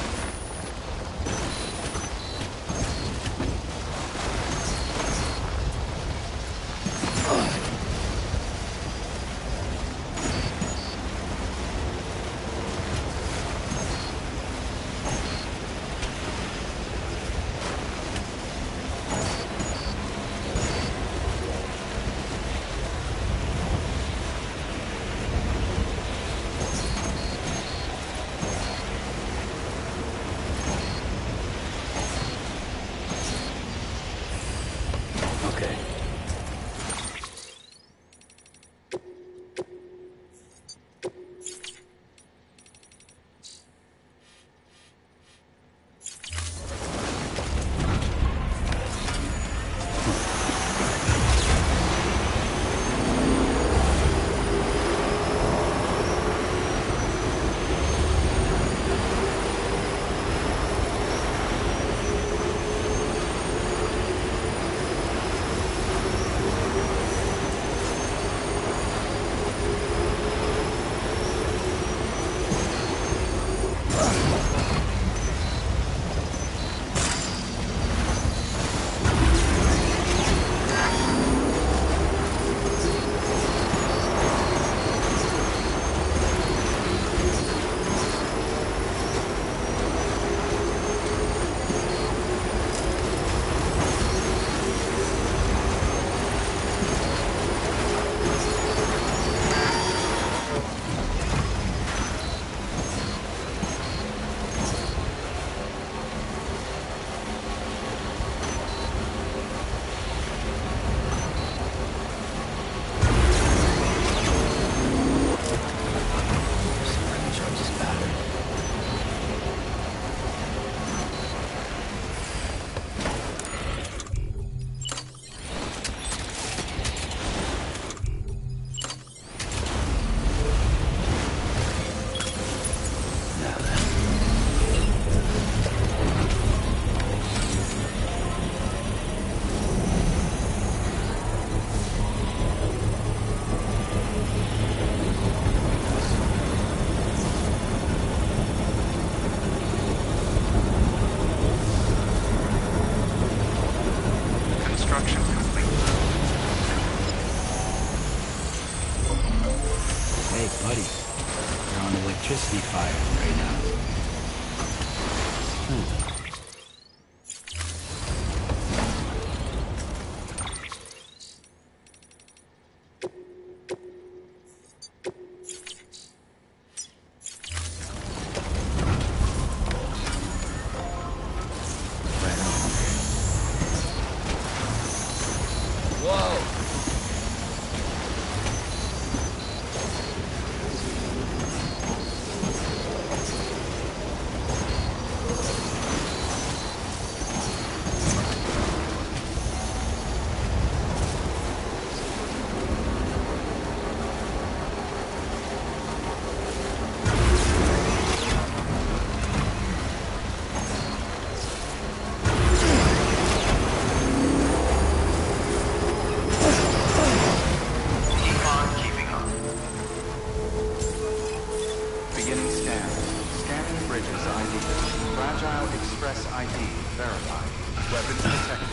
Weapons detected.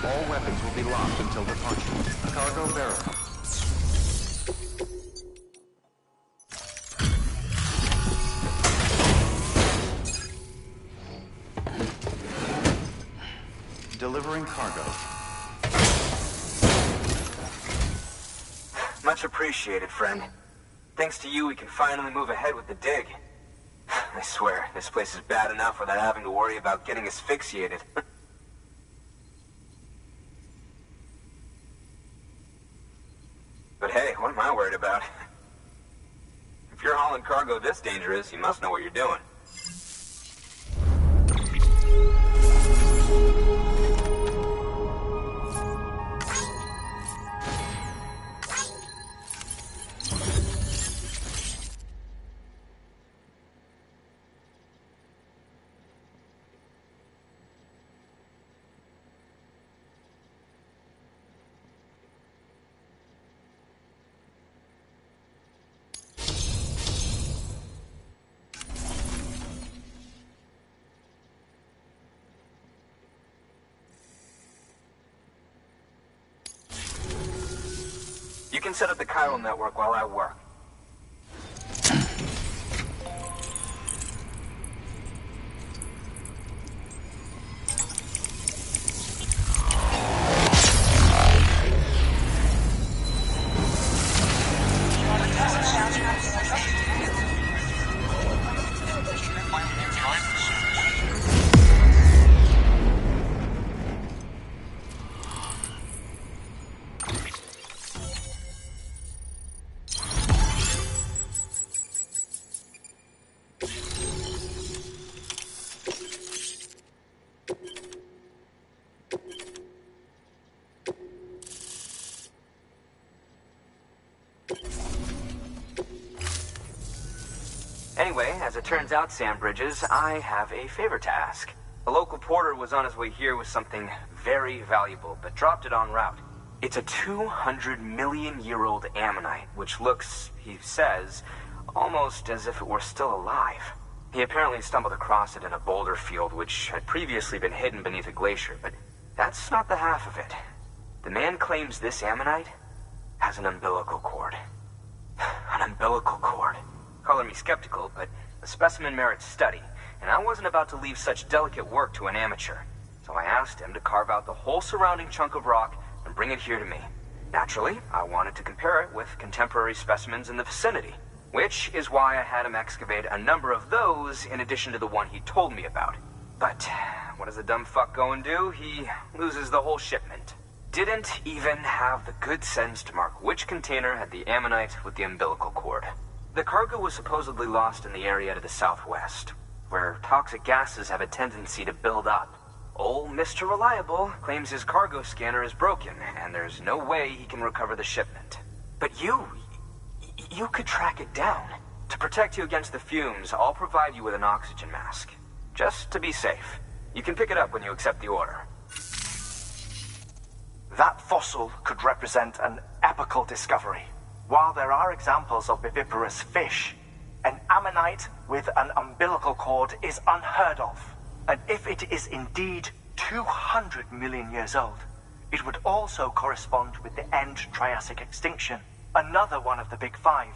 All weapons will be locked until departure. Cargo verified. Delivering cargo. Much appreciated, friend. Thanks to you, we can finally move ahead with the dig. I swear, this place is bad enough without having to worry about getting asphyxiated. But hey, what am I worried about? If you're hauling cargo this dangerous, you must know what you're doing. You can set up the chiral network while I work. Anyway, as it turns out, Sam Bridges, I have a favor to ask. A local porter was on his way here with something very valuable, but dropped it en route. It's a 200-million-year-old ammonite, which looks, he says, almost as if it were still alive. He apparently stumbled across it in a boulder field, which had previously been hidden beneath a glacier, but that's not the half of it. The man claims this ammonite has an umbilical cord. An umbilical cord. Color me skeptical, but the specimen merits study, and I wasn't about to leave such delicate work to an amateur. So I asked him to carve out the whole surrounding chunk of rock and bring it here to me. Naturally, I wanted to compare it with contemporary specimens in the vicinity, which is why I had him excavate a number of those in addition to the one he told me about. But what does the dumb fuck go and do? He loses the whole shipment. Didn't even have the good sense to mark which container had the ammonite with the umbilical cord. The cargo was supposedly lost in the area to the southwest, where toxic gases have a tendency to build up. Old Mr. Reliable claims his cargo scanner is broken, and there's no way he can recover the shipment. But you could track it down. To protect you against the fumes, I'll provide you with an oxygen mask. Just to be safe. You can pick it up when you accept the order. That fossil could represent an epical discovery. While there are examples of viviparous fish, an ammonite with an umbilical cord is unheard of. And if it is indeed 200 million years old, it would also correspond with the end Triassic extinction, another one of the big five.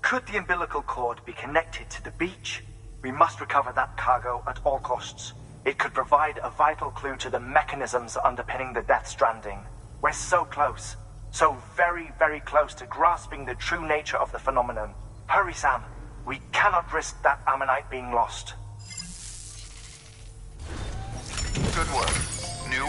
Could the umbilical cord be connected to the beach? We must recover that cargo at all costs. It could provide a vital clue to the mechanisms underpinning the Death Stranding. We're so close. So very, very close to grasping the true nature of the phenomenon. Hurry, Sam. We cannot risk that ammonite being lost. Good work. New...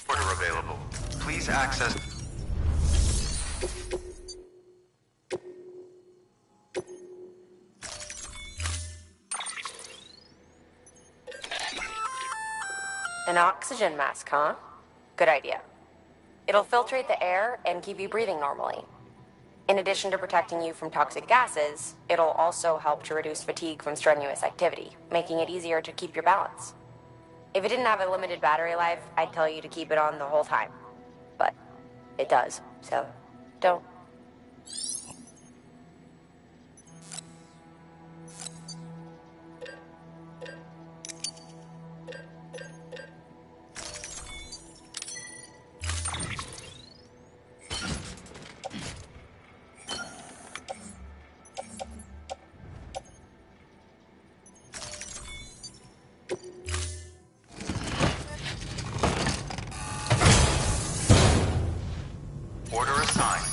Order available. Please access... An oxygen mask, huh? Good idea. It'll filtrate the air and keep you breathing normally. In addition to protecting you from toxic gases, it'll also help to reduce fatigue from strenuous activity, making it easier to keep your balance. If it didn't have a limited battery life, I'd tell you to keep it on the whole time. But it does, so don't. Order assigned.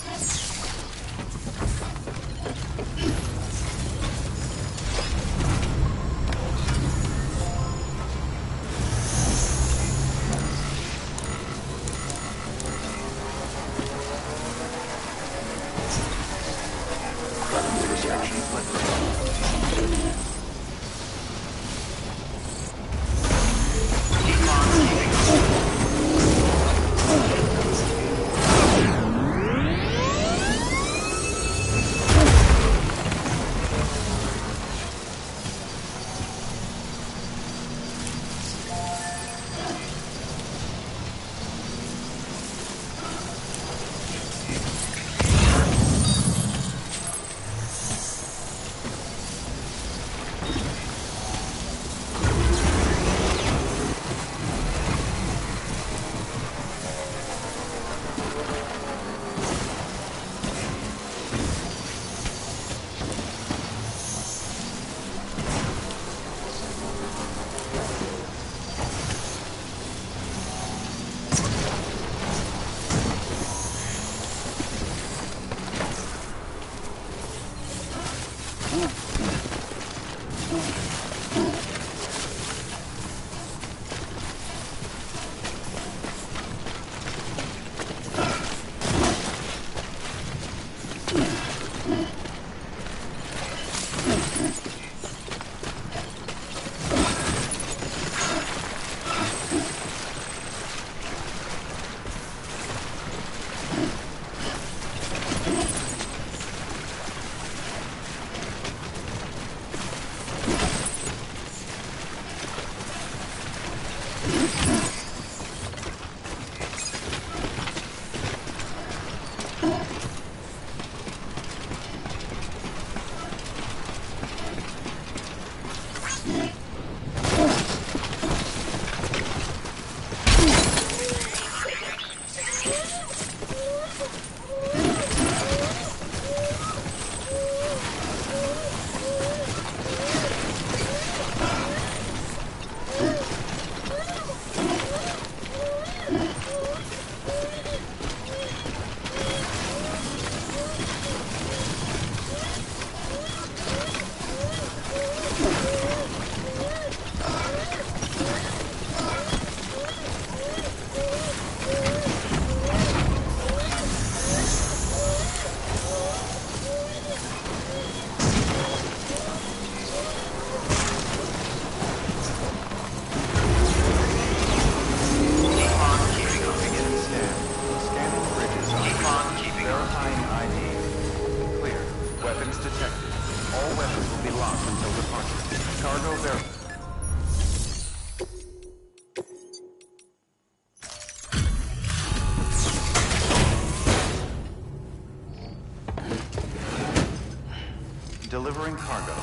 Delivering cargo.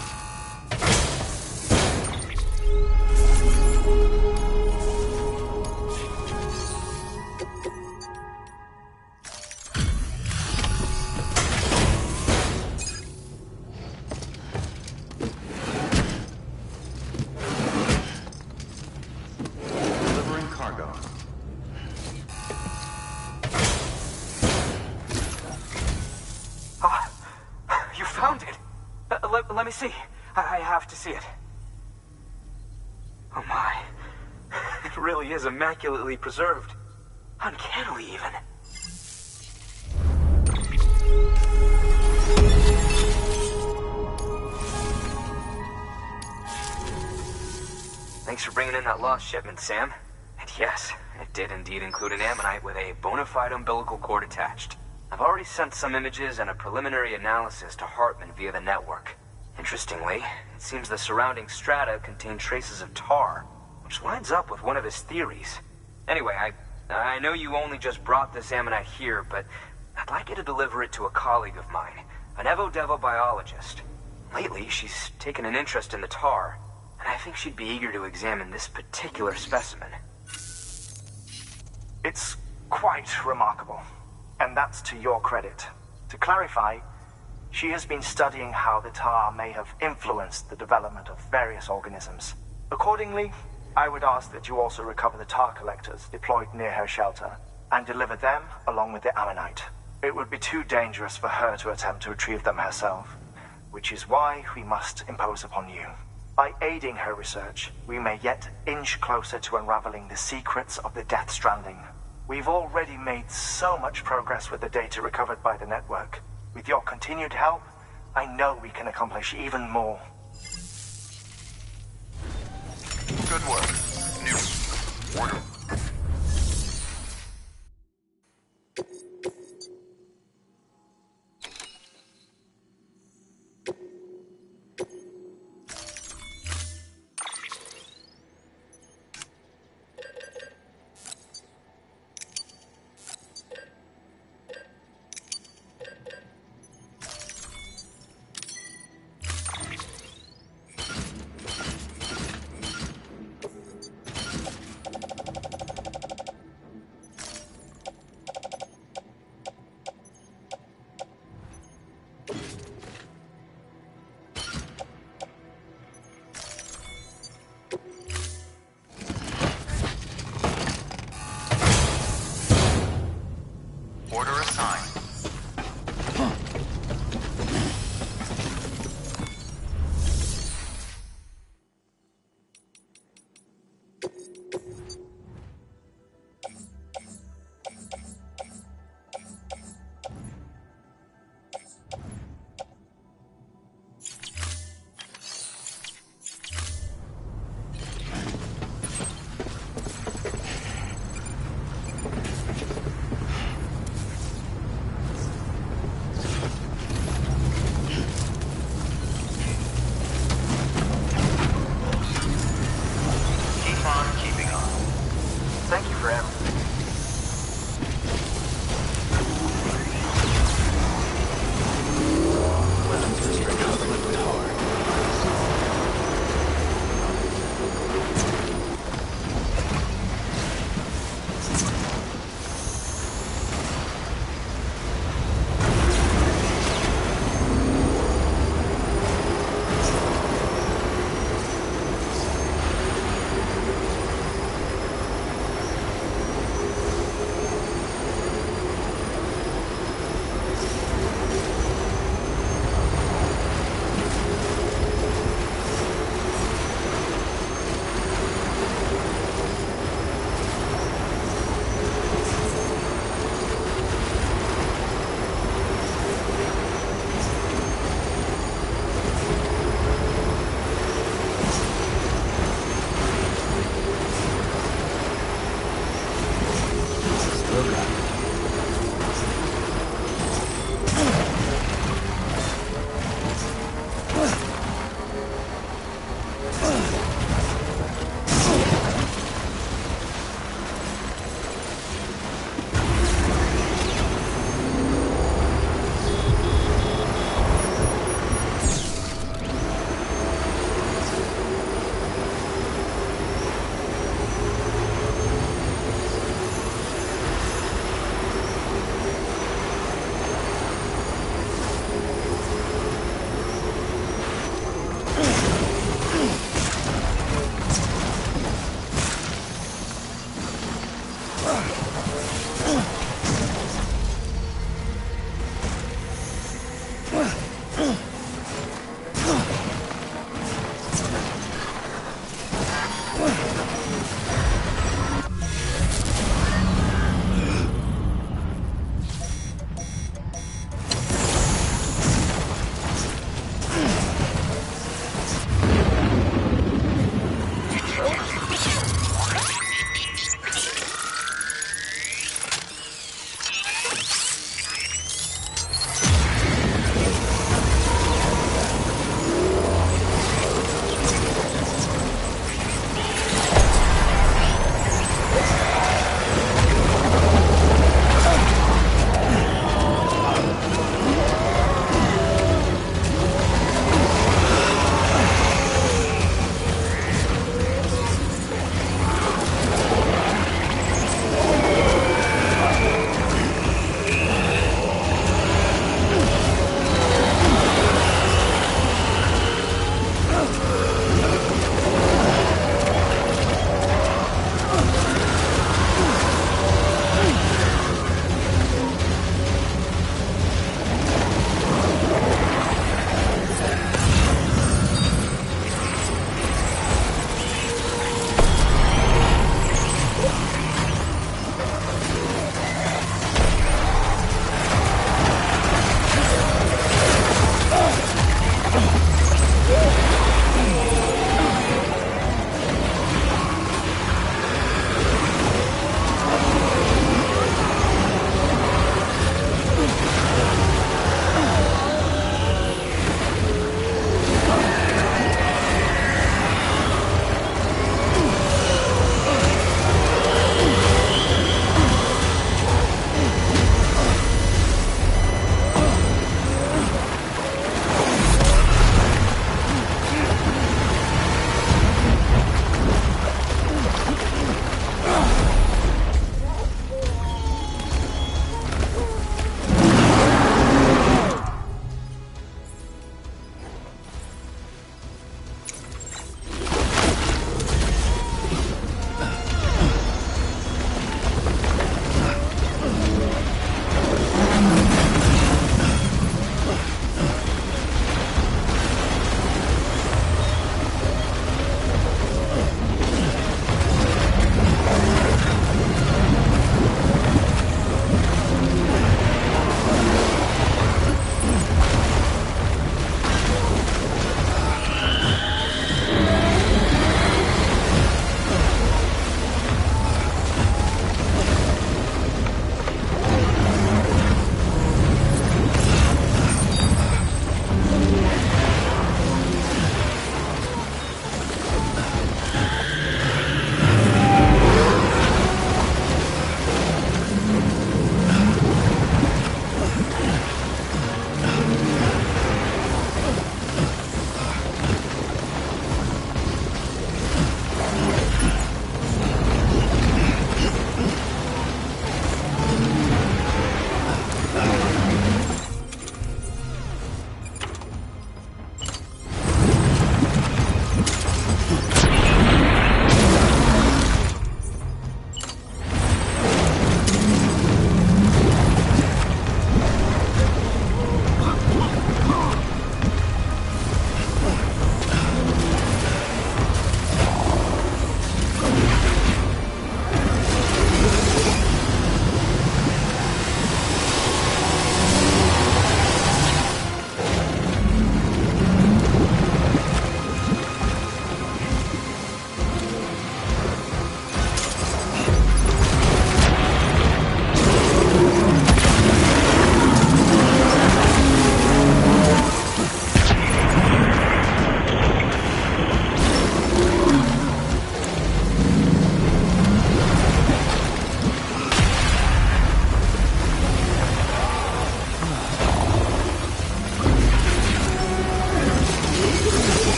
Delivering cargo. Ah, you found it. Let me see. I have to see it. Oh my. It really is immaculately preserved. Uncannily, even. Thanks for bringing in that lost shipment, Sam. And yes, it did indeed include an ammonite with a bona fide umbilical cord attached. I've already sent some images and a preliminary analysis to Hartman via the network. Interestingly, it seems the surrounding strata contain traces of tar, which lines up with one of his theories. Anyway, I know you only just brought this ammonite here, but I'd like you to deliver it to a colleague of mine, an Evo-Devo biologist. Lately, she's taken an interest in the tar, and I think she'd be eager to examine this particular specimen. It's quite remarkable, and that's to your credit. To clarify, she has been studying how the tar may have influenced the development of various organisms. Accordingly, I would ask that you also recover the tar collectors deployed near her shelter, and deliver them along with the ammonite. It would be too dangerous for her to attempt to retrieve them herself, which is why we must impose upon you. By aiding her research, we may yet inch closer to unraveling the secrets of the Death Stranding. We've already made so much progress with the data recovered by the network. With your continued help, I know we can accomplish even more. Good work. New order.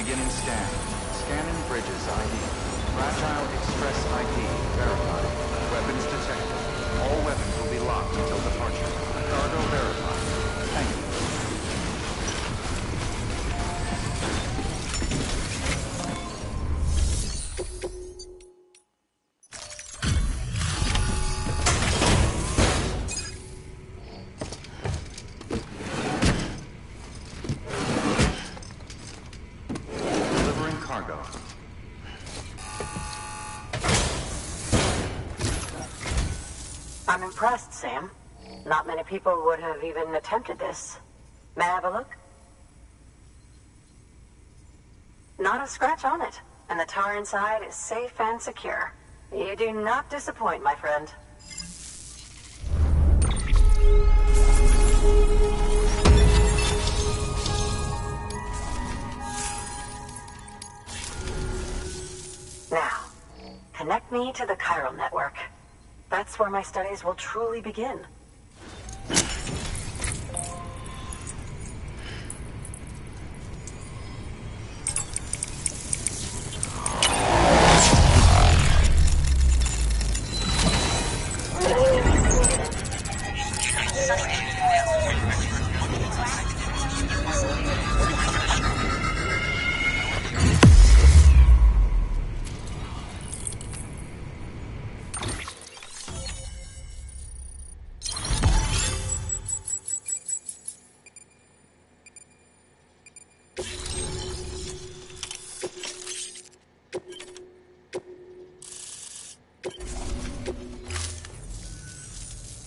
Beginning scan. Scanning bridges ID. Fragile Express ID verified. Weapons detected. All weapons will be locked until departure. Cargo verified. Thank you. Delivering cargo. I'm impressed, Sam. Not many people would have even attempted this. May I have a look? Not a scratch on it, and the tar inside is safe and secure. You do not disappoint, my friend. Now, connect me to the chiral network. That's where my studies will truly begin.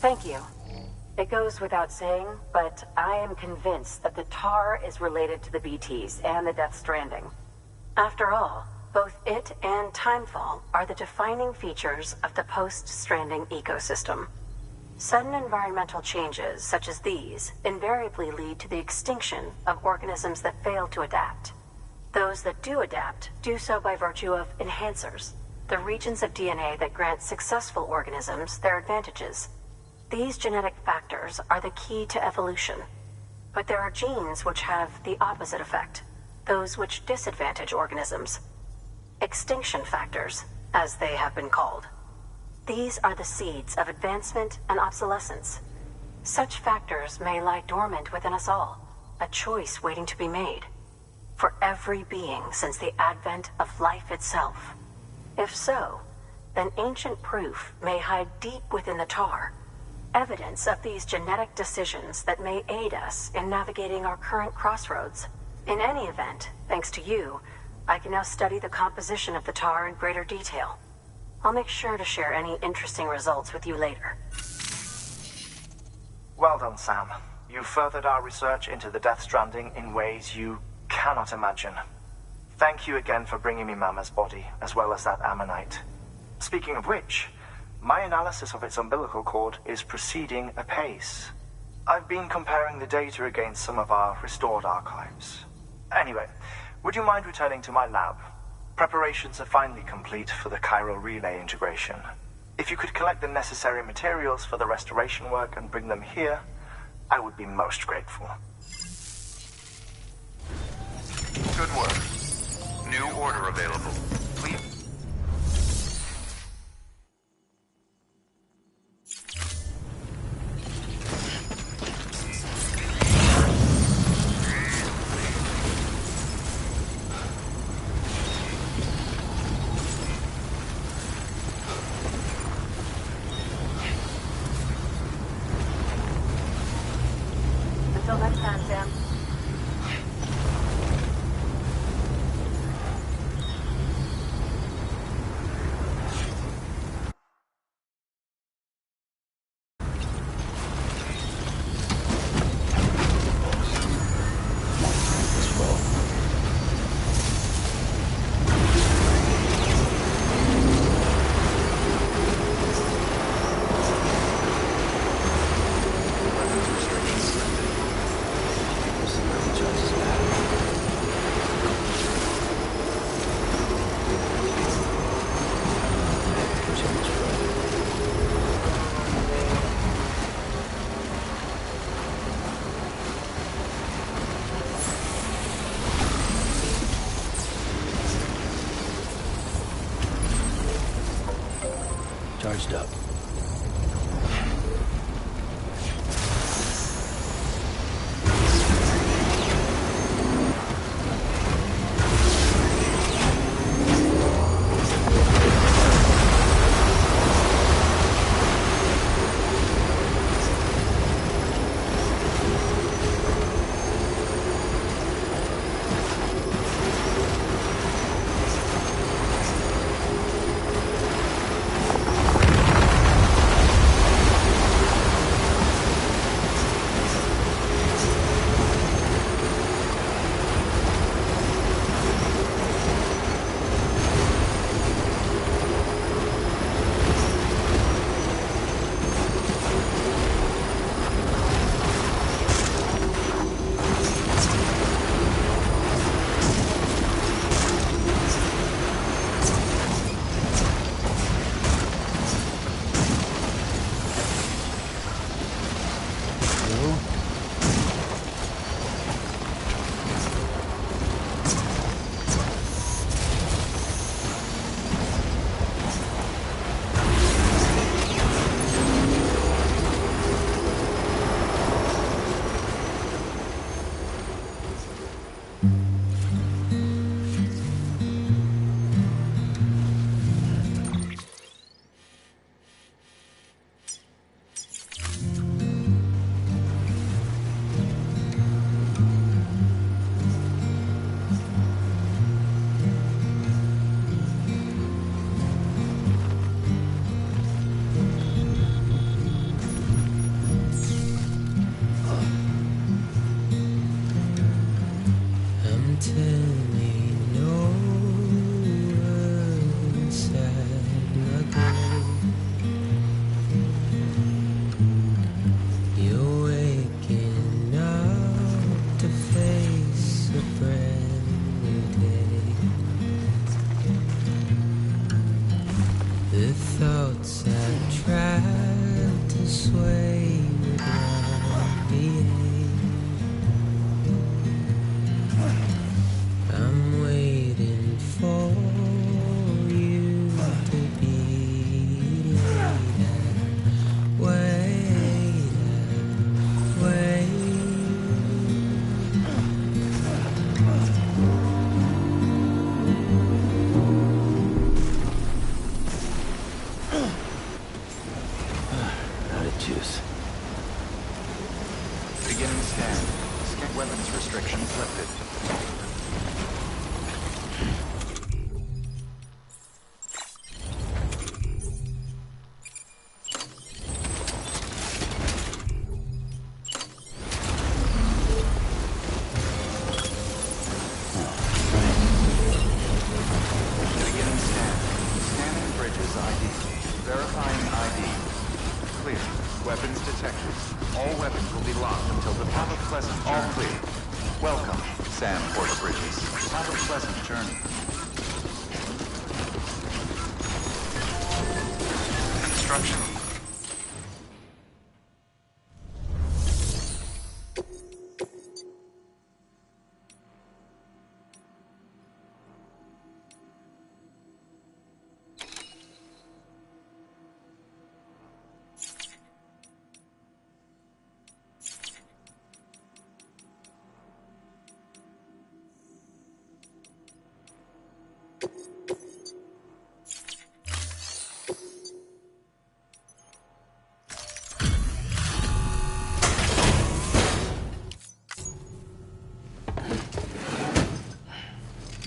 Thank you. It goes without saying, but I am convinced that the tar is related to the BTs and the Death Stranding. After all, both it and Timefall are the defining features of the post-Stranding ecosystem. Sudden environmental changes such as these invariably lead to the extinction of organisms that fail to adapt. Those that do adapt do so by virtue of enhancers, the regions of DNA that grant successful organisms their advantages. These genetic factors are the key to evolution. But there are genes which have the opposite effect, those which disadvantage organisms. Extinction factors, as they have been called. These are the seeds of advancement and obsolescence. Such factors may lie dormant within us all, a choice waiting to be made. For every being since the advent of life itself. If so, then ancient proof may hide deep within the tar. Evidence of these genetic decisions that may aid us in navigating our current crossroads. In any event, thanks to you, I can now study the composition of the tar in greater detail. I'll make sure to share any interesting results with you later. Well done, Sam. You furthered our research into the Death Stranding in ways you cannot imagine. Thank you again for bringing me Mama's body, as well as that ammonite. Speaking of which, my analysis of its umbilical cord is proceeding apace. I've been comparing the data against some of our restored archives. Anyway, would you mind returning to my lab? Preparations are finally complete for the chiral relay integration. If you could collect the necessary materials for the restoration work and bring them here, I would be most grateful. Good work. New order available. Please. Until next time, Sam. charged up.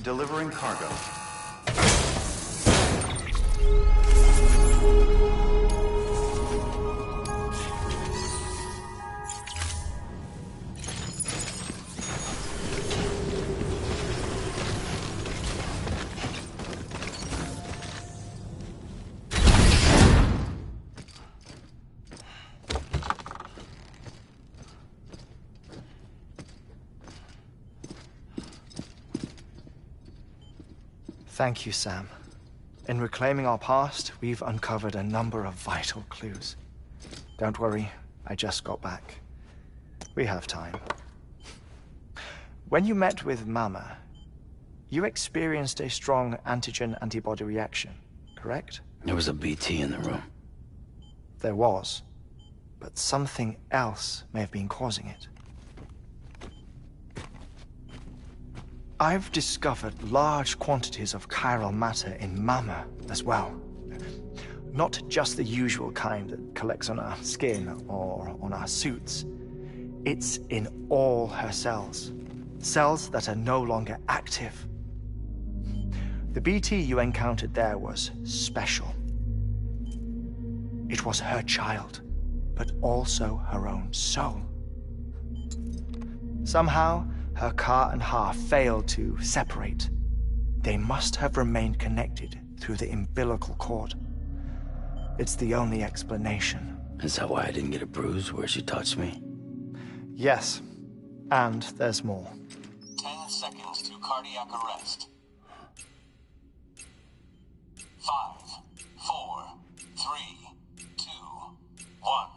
Delivering cargo. Thank you, Sam. In reclaiming our past, we've uncovered a number of vital clues. Don't worry, I just got back. We have time. When you met with Mama, you experienced a strong antigen-antibody reaction, correct? There was a BT in the room. There was, but something else may have been causing it. I've discovered large quantities of chiral matter in Mama as well. Not just the usual kind that collects on our skin or on our suits. It's in all her cells. Cells that are no longer active. The BT you encountered there was special. It was her child, but also her own soul. Somehow, her Ka and Ha failed to separate. They must have remained connected through the umbilical cord. It's the only explanation. Is that why I didn't get a bruise where she touched me? Yes, and there's more. 10 seconds to cardiac arrest. 5, 4, 3, 2, 1.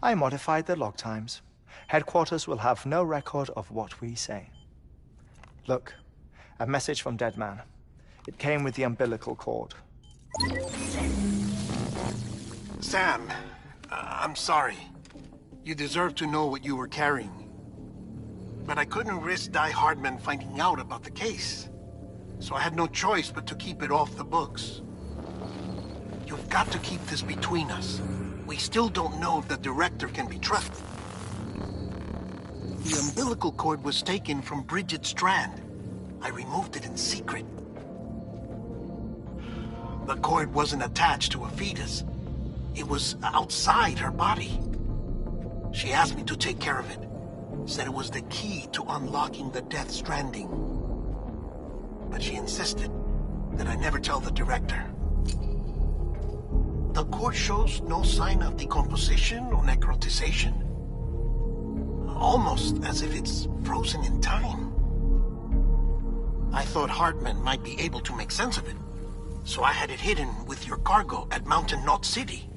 I modified the log times. Headquarters will have no record of what we say. Look, a message from Deadman. It came with the umbilical cord. Sam, I'm sorry. You deserve to know what you were carrying. But I couldn't risk Die Hardman finding out about the case. So I had no choice but to keep it off the books. You've got to keep this between us. We still don't know if the director can be trusted. The umbilical cord was taken from Bridget Strand. I removed it in secret. The cord wasn't attached to a fetus. It was outside her body. She asked me to take care of it. Said it was the key to unlocking the Death Stranding. But she insisted that I never tell the director. The cord shows no sign of decomposition or necrotization. Almost as if it's frozen in time. I thought Hartman might be able to make sense of it. So I had it hidden with your cargo at Mountain Knot City.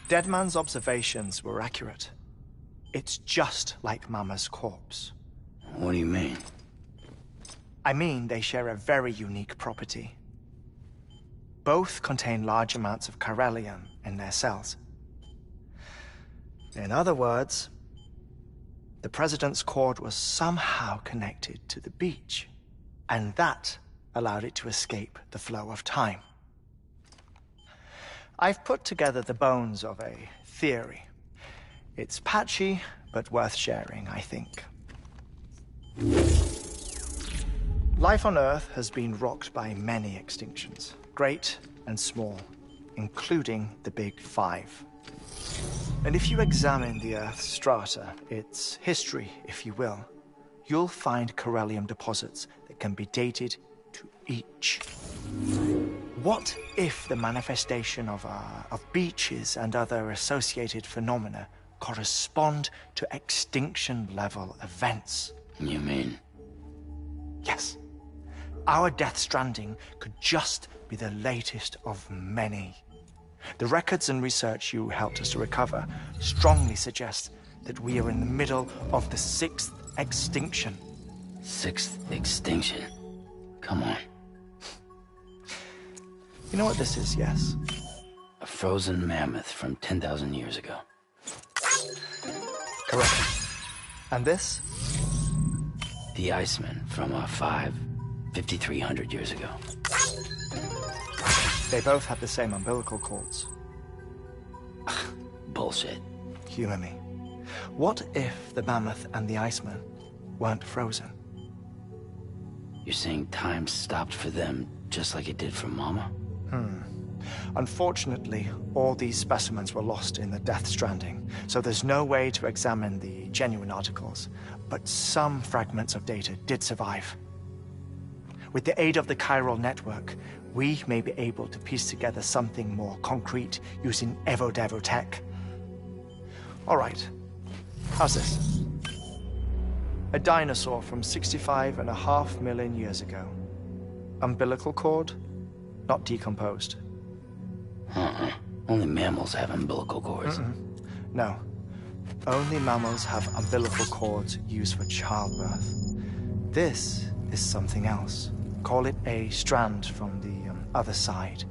Deadman's observations were accurate. It's just like Mama's corpse. What do you mean? I mean they share a very unique property. Both contain large amounts of chiralium in their cells. In other words, the President's cord was somehow connected to the beach, and that allowed it to escape the flow of time. I've put together the bones of a theory. It's patchy, but worth sharing, I think. Life on Earth has been rocked by many extinctions, great and small, including the Big Five. And if you examine the Earth's strata, its history, if you will, you'll find chiralium deposits that can be dated to each. What if the manifestation of beaches and other associated phenomena correspond to extinction-level events? You mean? Yes. Our Death Stranding could just be the latest of many. The records and research you helped us to recover strongly suggest that we are in the middle of the 6th extinction. 6th extinction? Come on. You know what this is, yes? A frozen mammoth from 10,000 years ago. Correct. And this? The Iceman from 5,300 years ago. They both have the same umbilical cords. Bullshit. Humor me. What if the mammoth and the Iceman weren't frozen? You're saying time stopped for them just like it did for Mama? Unfortunately, all these specimens were lost in the Death Stranding, so there's no way to examine the genuine articles, but some fragments of data did survive. With the aid of the chiral network, we may be able to piece together something more concrete using Evo-Devo tech. All right, how's this? A dinosaur from 65.5 million years ago. Umbilical cord, not decomposed. Only mammals have umbilical cords. No. Only mammals have umbilical cords used for childbirth. This is something else. Call it a strand from the other side.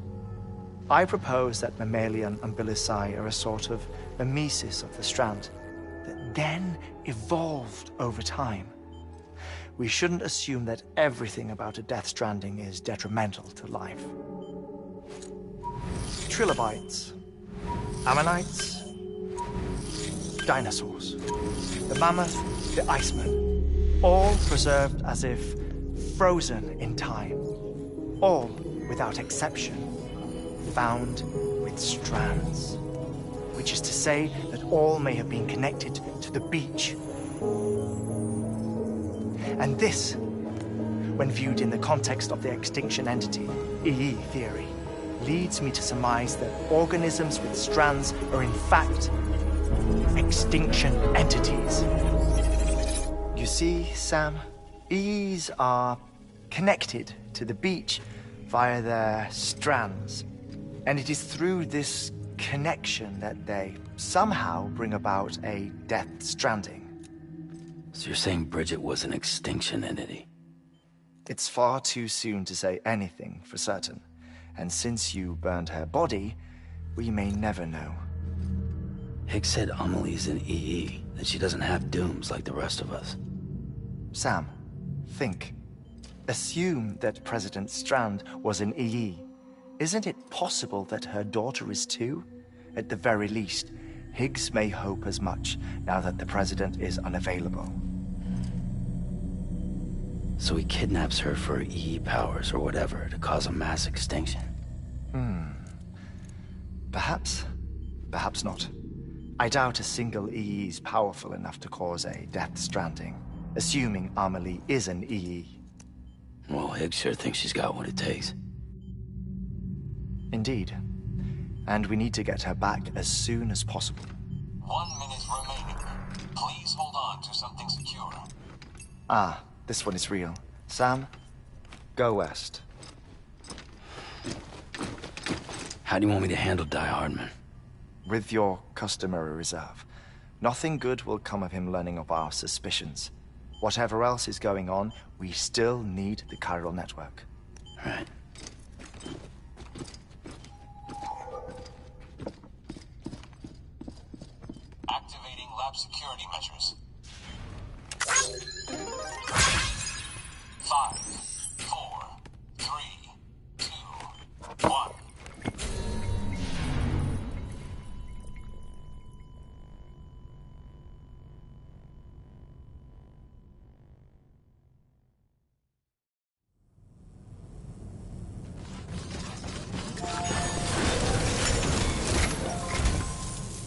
I propose that mammalian umbilici are a sort of mimesis of the strand that then evolved over time. We shouldn't assume that everything about a Death Stranding is detrimental to life. Trilobites, ammonites, dinosaurs, the mammoth, the iceman, all preserved as if frozen in time, all, without exception, found with strands, which is to say that all may have been connected to the beach. And this, when viewed in the context of the extinction entity, EE theory, leads me to surmise that organisms with strands are in fact extinction entities. You see, Sam, EEs are connected to the beach via their strands. And it is through this connection that they somehow bring about a Death Stranding. So you're saying Bridget was an extinction entity? It's far too soon to say anything for certain. And since you burned her body, we may never know. Higgs said Amelie's an EE, that she doesn't have dooms like the rest of us. Sam, think. Assume that President Strand was an EE. Isn't it possible that her daughter is too? At the very least, Higgs may hope as much now that the President is unavailable. So he kidnaps her for EE powers or whatever to cause a mass extinction? Perhaps. Perhaps not. I doubt a single EE is powerful enough to cause a Death Stranding, assuming Amelie is an EE. Well, Higgs sure thinks she's got what it takes. Indeed. And we need to get her back as soon as possible. 1 minute remaining. Please hold on to something secure. Ah, this one is real. Sam, go west. How do you want me to handle Die Hardman? With your customary reserve. Nothing good will come of him learning of our suspicions. Whatever else is going on, we still need the chiral network. Right. Activating lab security measures. 5, 4, 3, 2, 1.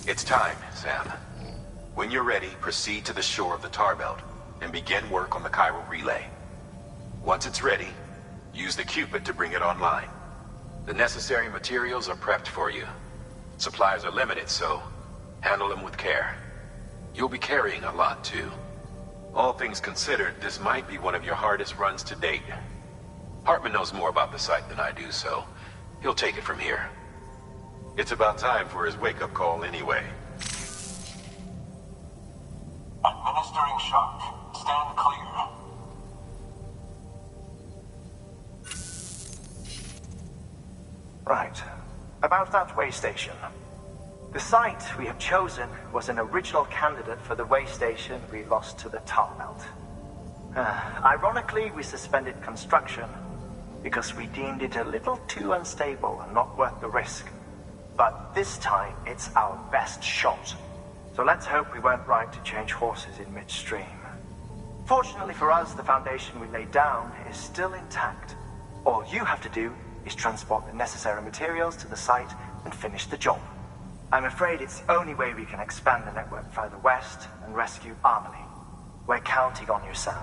It's time, Sam. When you're ready, proceed to the shore of the Tar Belt and begin work on the chiral relay. Once it's ready, use the Cupid to bring it online. The necessary materials are prepped for you. Supplies are limited, so handle them with care. You'll be carrying a lot, too. All things considered, this might be one of your hardest runs to date. Hartman knows more about the site than I do, so he'll take it from here. It's about time for his wake-up call anyway. Administering shock. Stand clear. Right. About that way station. The site we have chosen was an original candidate for the way station we lost to the Tar Belt. Ironically, we suspended construction because we deemed it a little too unstable and not worth the risk. But this time, it's our best shot. So let's hope we weren't right to change horses in midstream. Fortunately for us, the foundation we laid down is still intact. All you have to do is transport the necessary materials to the site and finish the job. I'm afraid it's the only way we can expand the network further west and rescue Amelie. We're counting on you, Sam.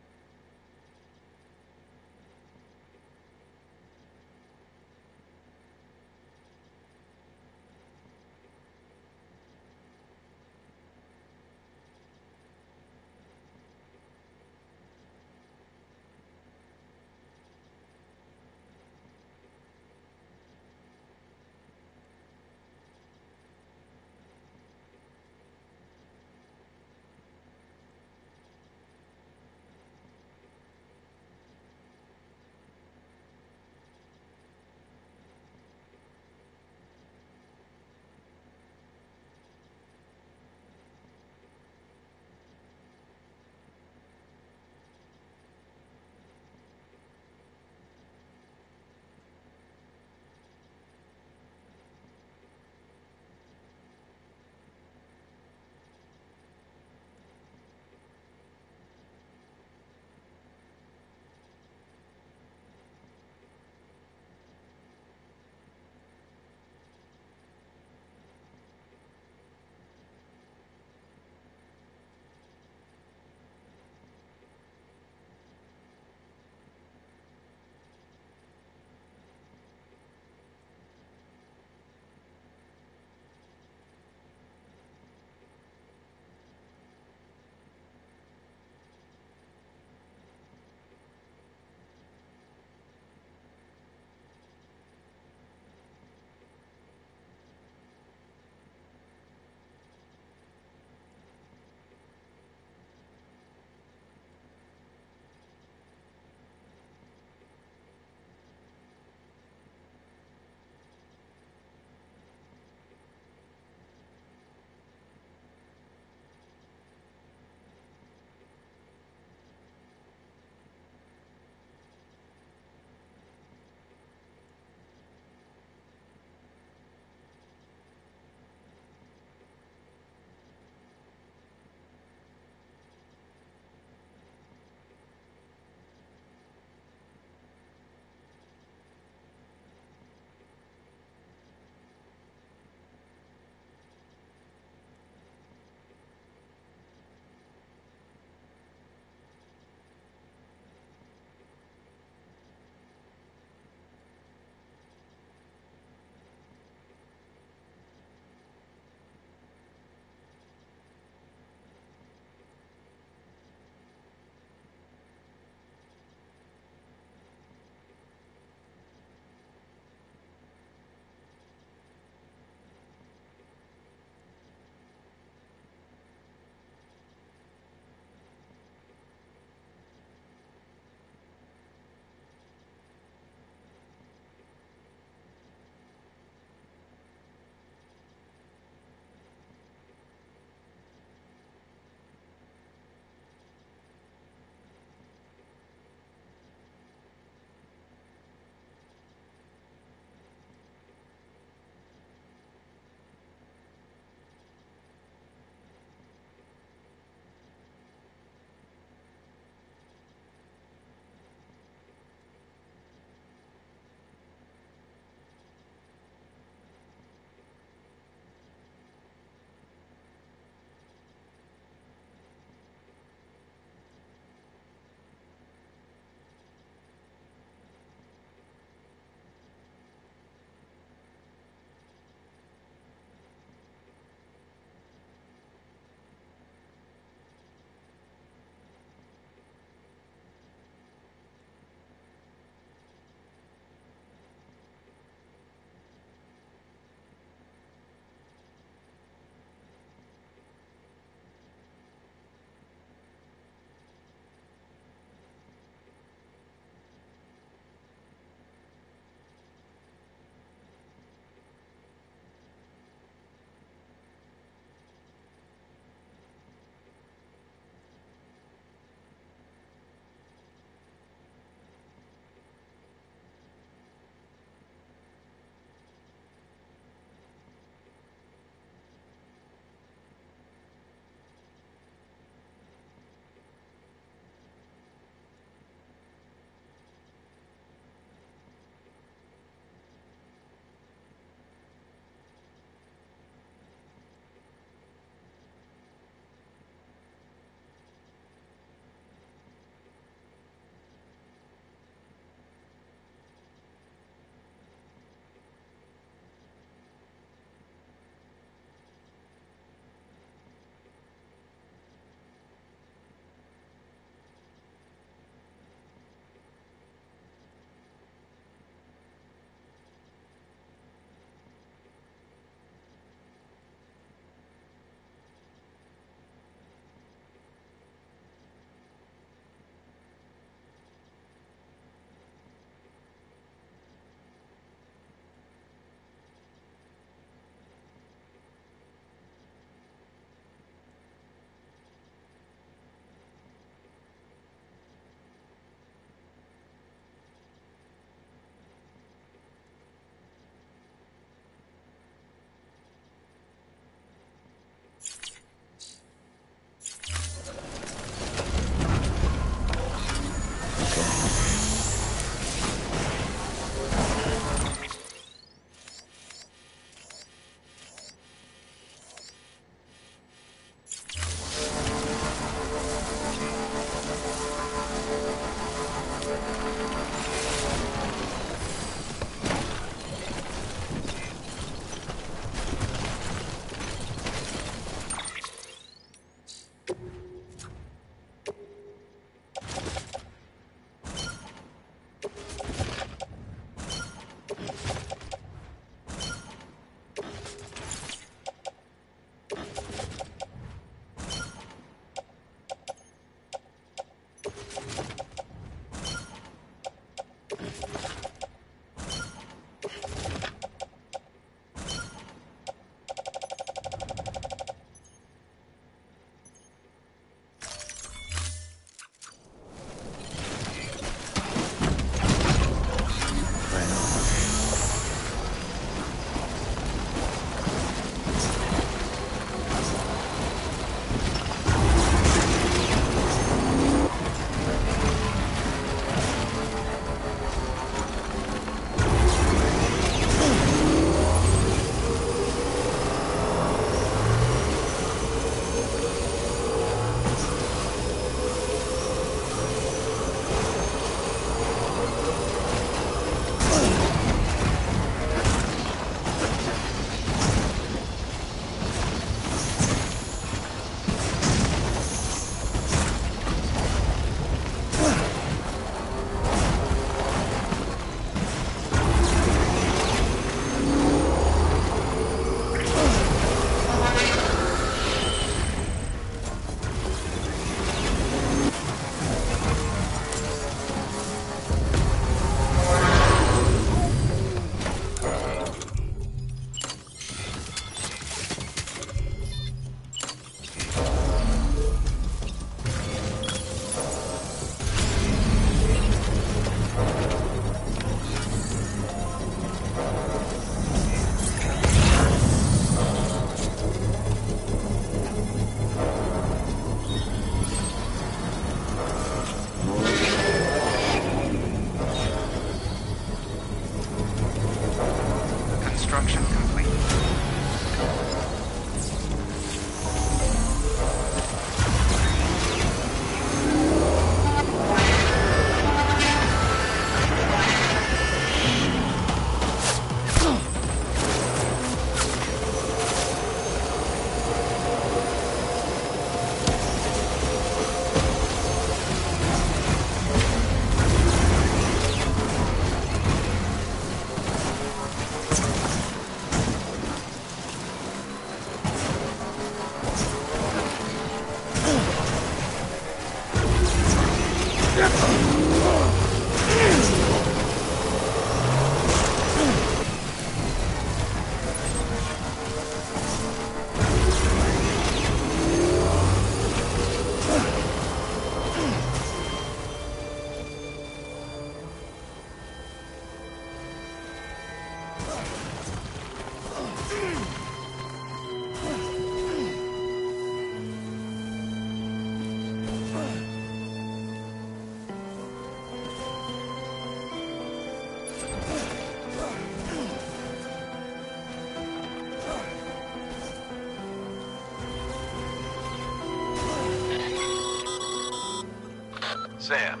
Sam,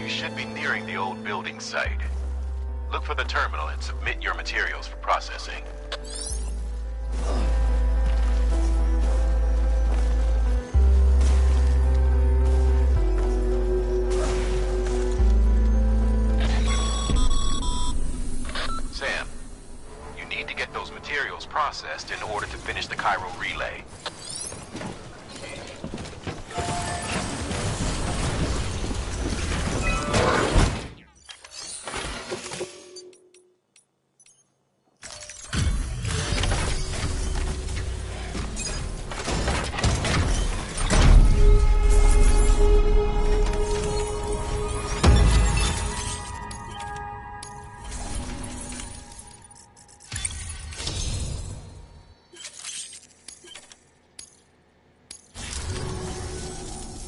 you should be nearing the old building site. Look for the terminal and submit your materials for processing. Sam, you need to get those materials processed in order to finish the Cairo relay.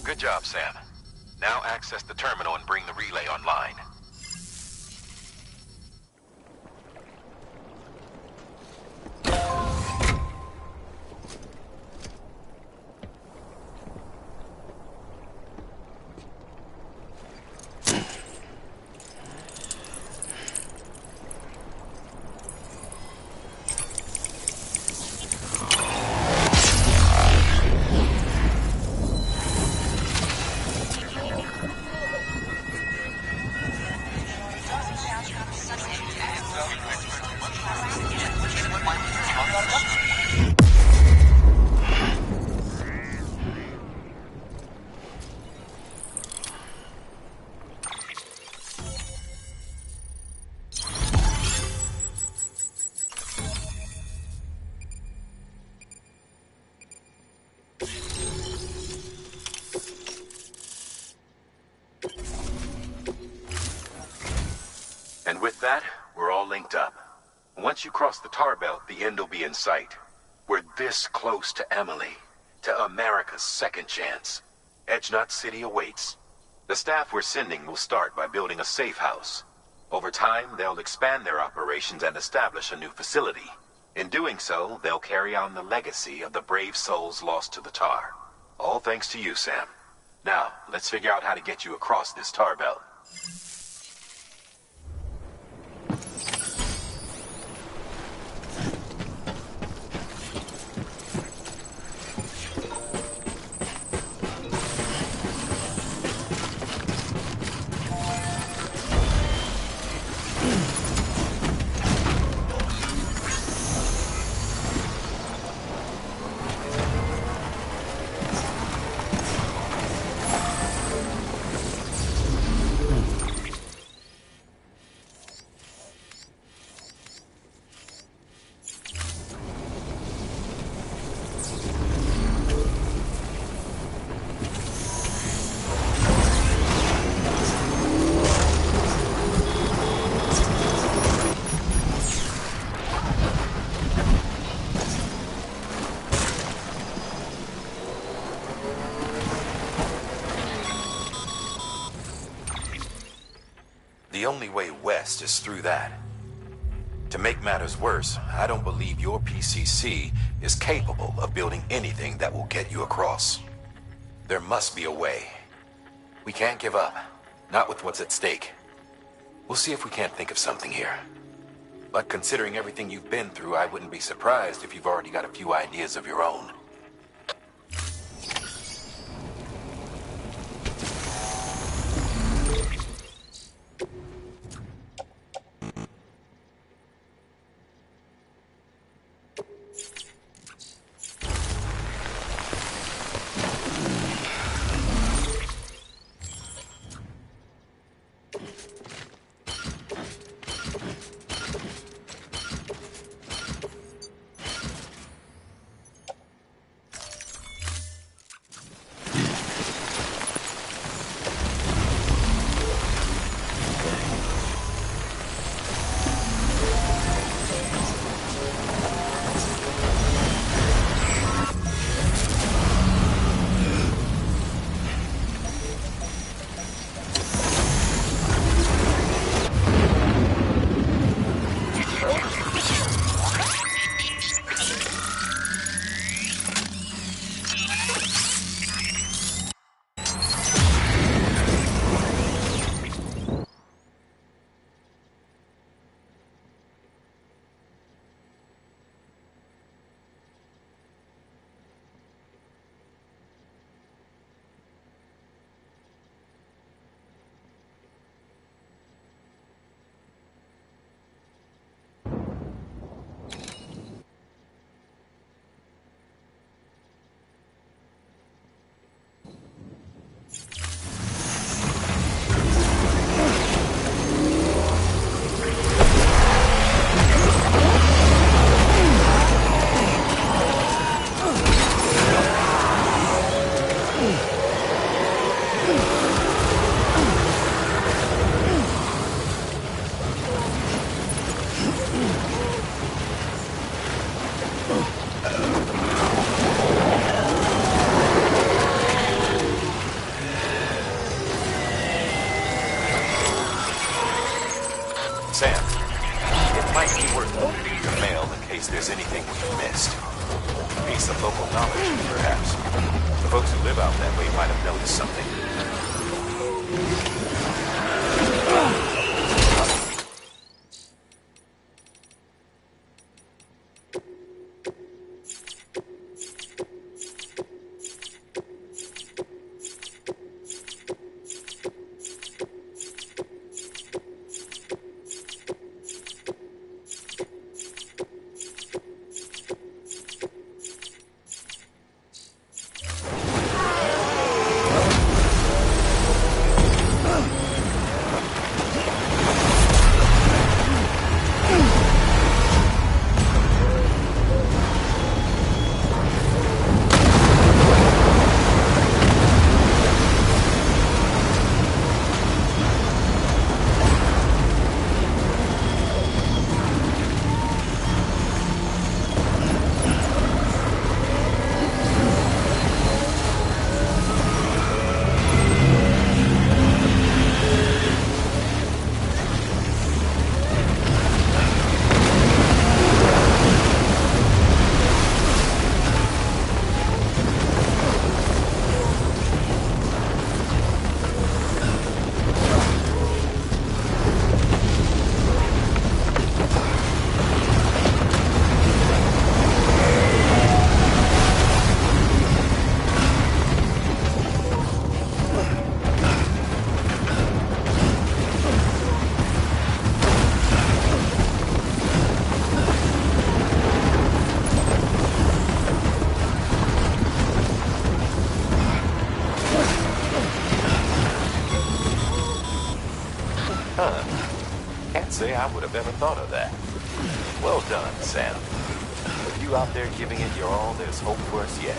Good job, Sam. Now access the terminal and bring the relay online. And with that, we're all linked up. Once you cross the tar belt, the end will be in sight. We're this close to Emily, to America's second chance. Edgenut City awaits. The staff we're sending will start by building a safe house. Over time, they'll expand their operations and establish a new facility. In doing so, they'll carry on the legacy of the brave souls lost to the tar. All thanks to you, Sam. Now, let's figure out how to get you across this tar belt. The only way west is through that. To make matters worse, I don't believe your PCC is capable of building anything that will get you across. There must be a way. We can't give up, not with what's at stake. We'll see if we can't think of something here. But considering everything you've been through, I wouldn't be surprised if you've already got a few ideas of your own. Sam, it might be worth opening your mail in case there's anything we missed. A piece of local knowledge, perhaps. The folks who live out that way might have noticed something. Can't say I would have ever thought of that. Well done, Sam. With you out there giving it your all, there's hope for us yet.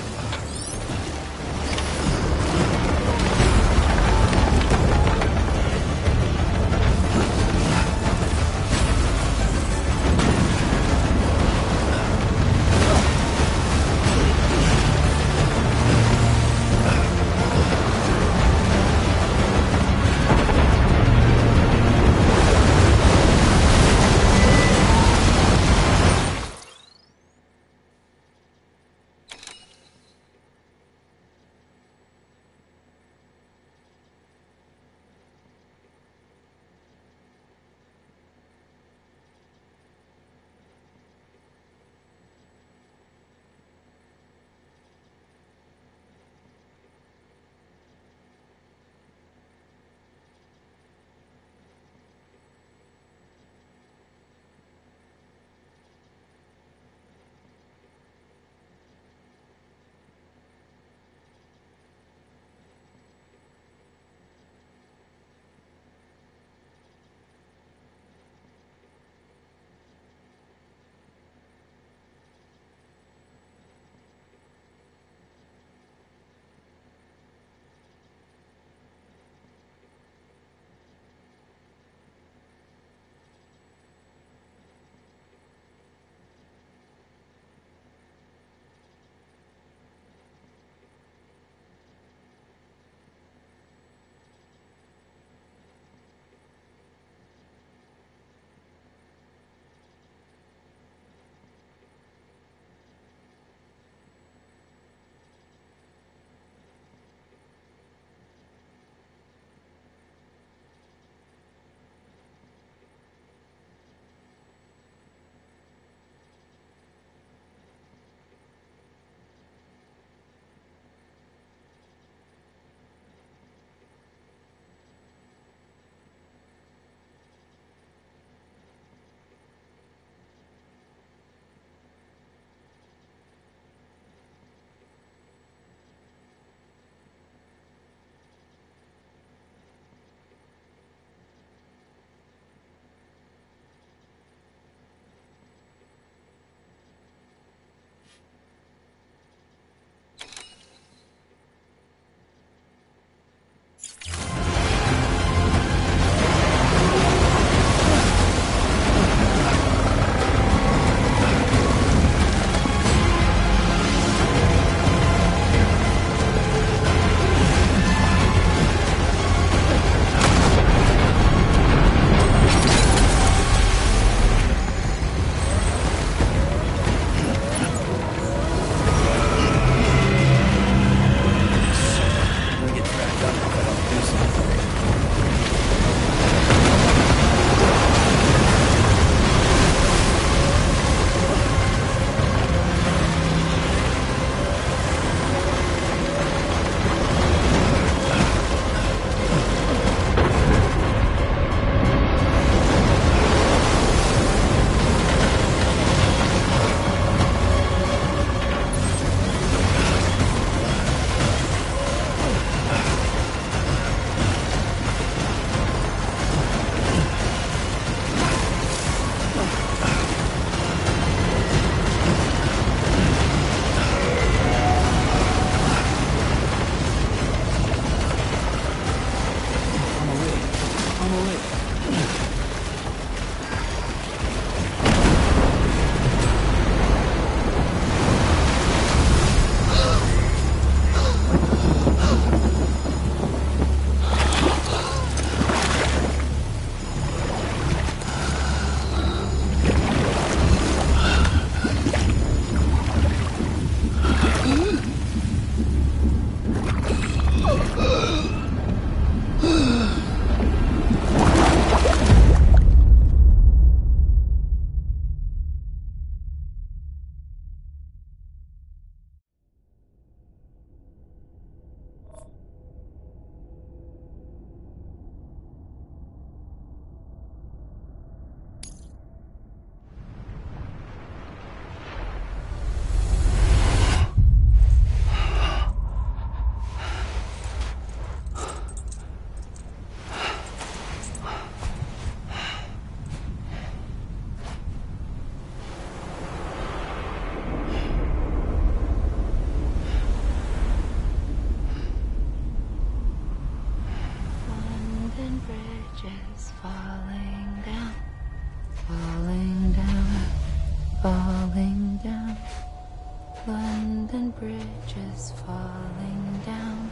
bridges falling down,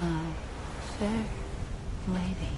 my fair lady.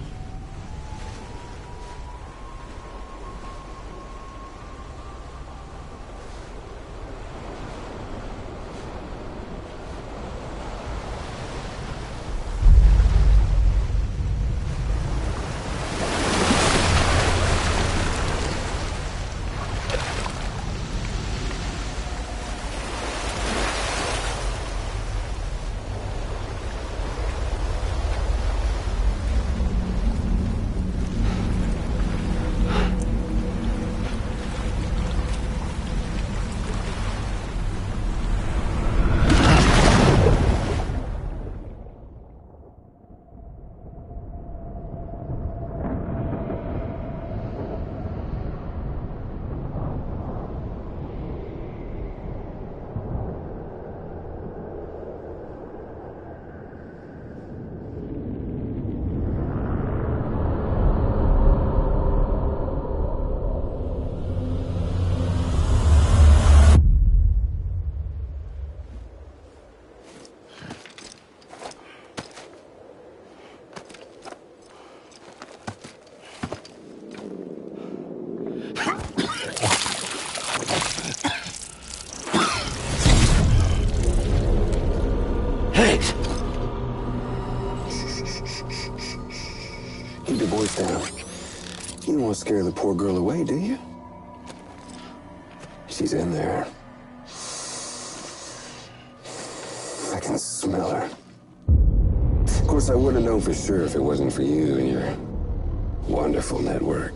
Keep your voice down. You don't want to scare the poor girl away, do you? She's in there. I can smell her. Of course, I wouldn't have known for sure if it wasn't for you and your wonderful network.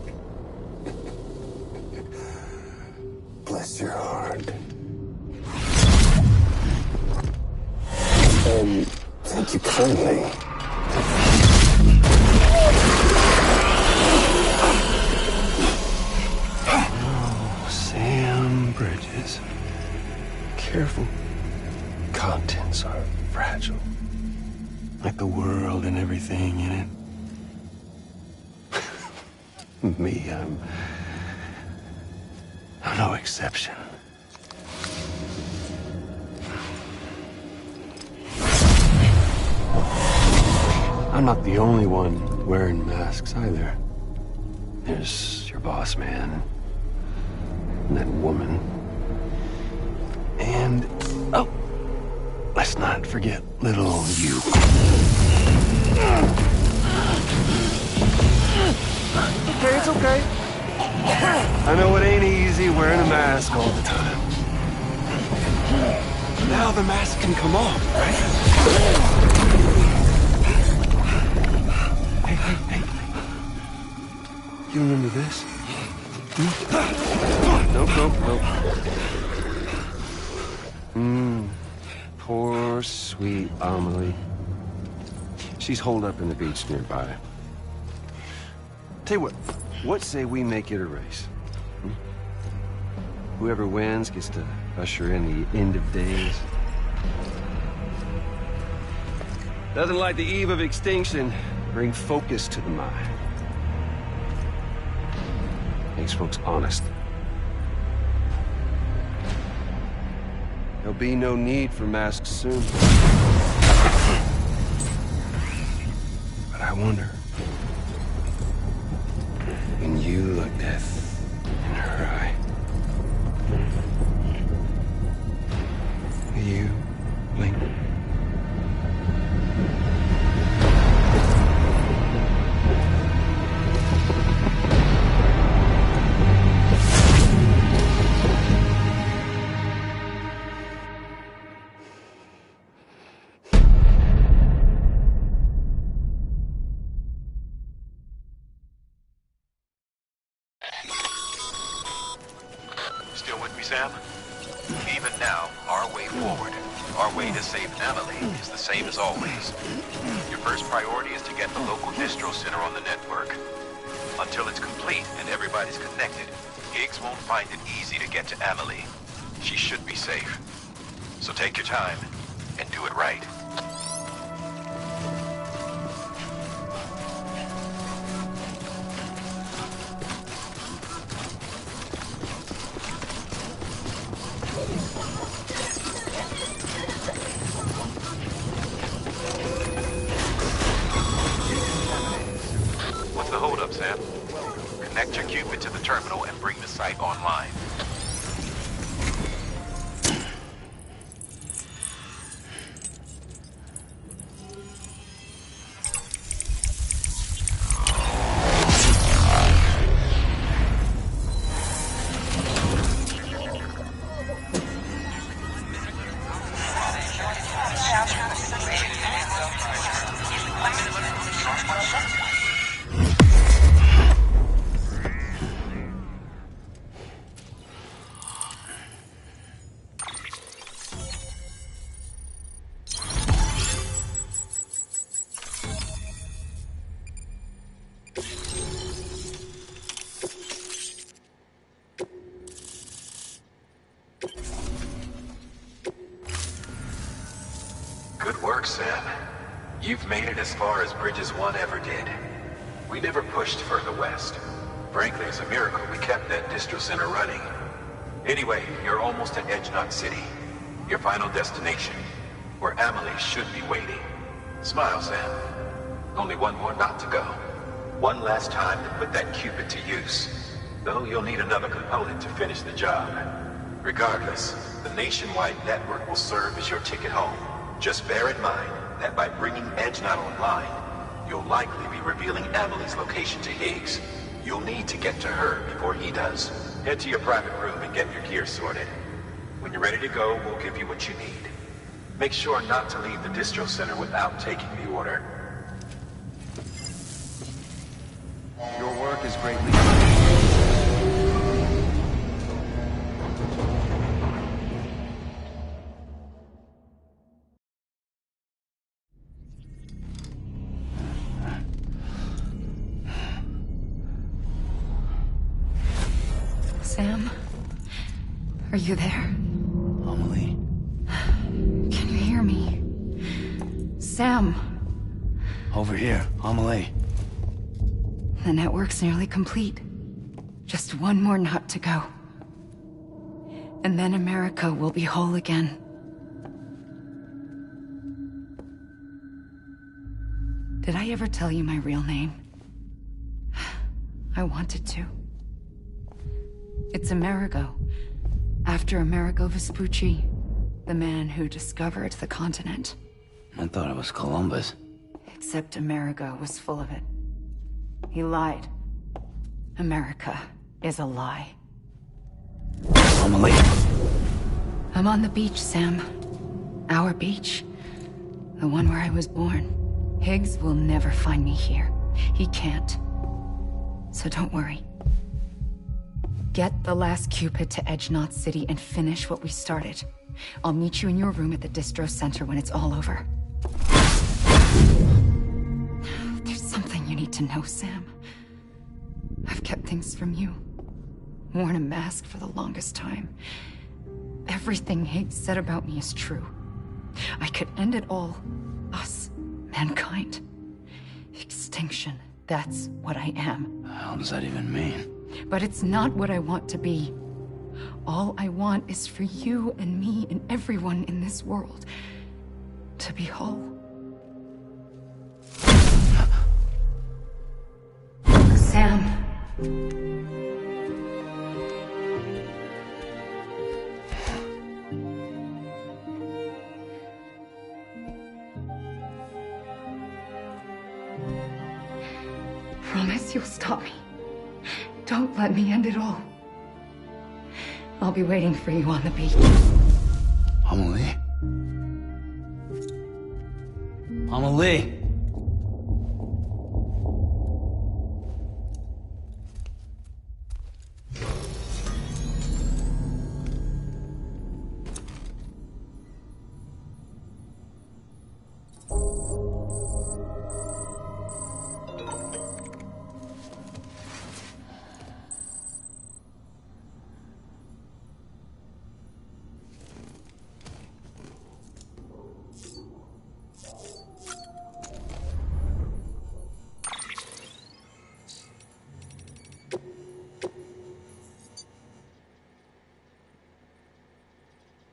Bless your heart. And thank you kindly. Oh, Sam Bridges. Careful. Contents are fragile. Like the world and everything in it. Me, I'm no exception. I'm not the only one wearing masks either. There's your boss man, and that woman, and oh, let's not forget little you. Okay, it's okay. I know it ain't easy wearing a mask all the time. Now the mask can come off, right? Hey. You remember this? Nope. Poor, sweet Amelie. She's holed up in the beach nearby. Tell you what say we make it a race? Whoever wins gets to usher in the end of days. Doesn't like the eve of extinction bring focus to the mind. Makes folks honest. There'll be no need for masks soon. But I wonder, when you look death in her eye, will you blink? Still with me, Sam? Even now, our way forward, our way to save Amelie, is the same as always. Your first priority is to get the local distro center on the network. Until it's complete and everybody's connected, Higgs won't find it easy to get to Amelie. She should be safe. So take your time and do it right. your Cupid to the terminal and bring the site online. Good work, Sam. You've made it as far as Bridges 1 ever did. We never pushed further west. Frankly, it's a miracle we kept that distro center running. Anyway, you're almost at Edge Knot City, your final destination, where Amelie should be waiting. Smile, Sam. Only one more knot to go. One last time to put that Cupid to use. Though you'll need another component to finish the job. Regardless, the nationwide network will serve as your ticket home. Just bear in mind that by bringing Edge Knot online, you'll likely be revealing Amelie's location to Higgs. You'll need to get to her before he does. Head to your private room and get your gear sorted. When you're ready to go, we'll give you what you need. Make sure not to leave the distro center without taking the order. Your work is greatly Sam? Are you there? Amelie? Can you hear me? Sam! Over here, Amelie. The network's nearly complete. Just one more knot to go. And then America will be whole again. Did I ever tell you my real name? I wanted to. It's Amerigo, after Amerigo Vespucci, the man who discovered the continent. I thought it was Columbus. Except Amerigo was full of it. He lied. America is a lie. Amelie. I'm on the beach, Sam. Our beach. The one where I was born. Higgs will never find me here. He can't. So don't worry. Get the last Cupid to Edge Knot City and finish what we started. I'll meet you in your room at the distro center when it's all over. There's something you need to know, Sam. I've kept things from you. Worn a mask for the longest time. Everything Higgs said about me is true. I could end it all. Us. Mankind. Extinction. That's what I am. What the hell does that even mean? But it's not what I want to be. All I want is for you and me and everyone in this world to be whole. Sam. Promise you'll stop me. Don't let me end it all. I'll be waiting for you on the beach. Amelie? Amelie?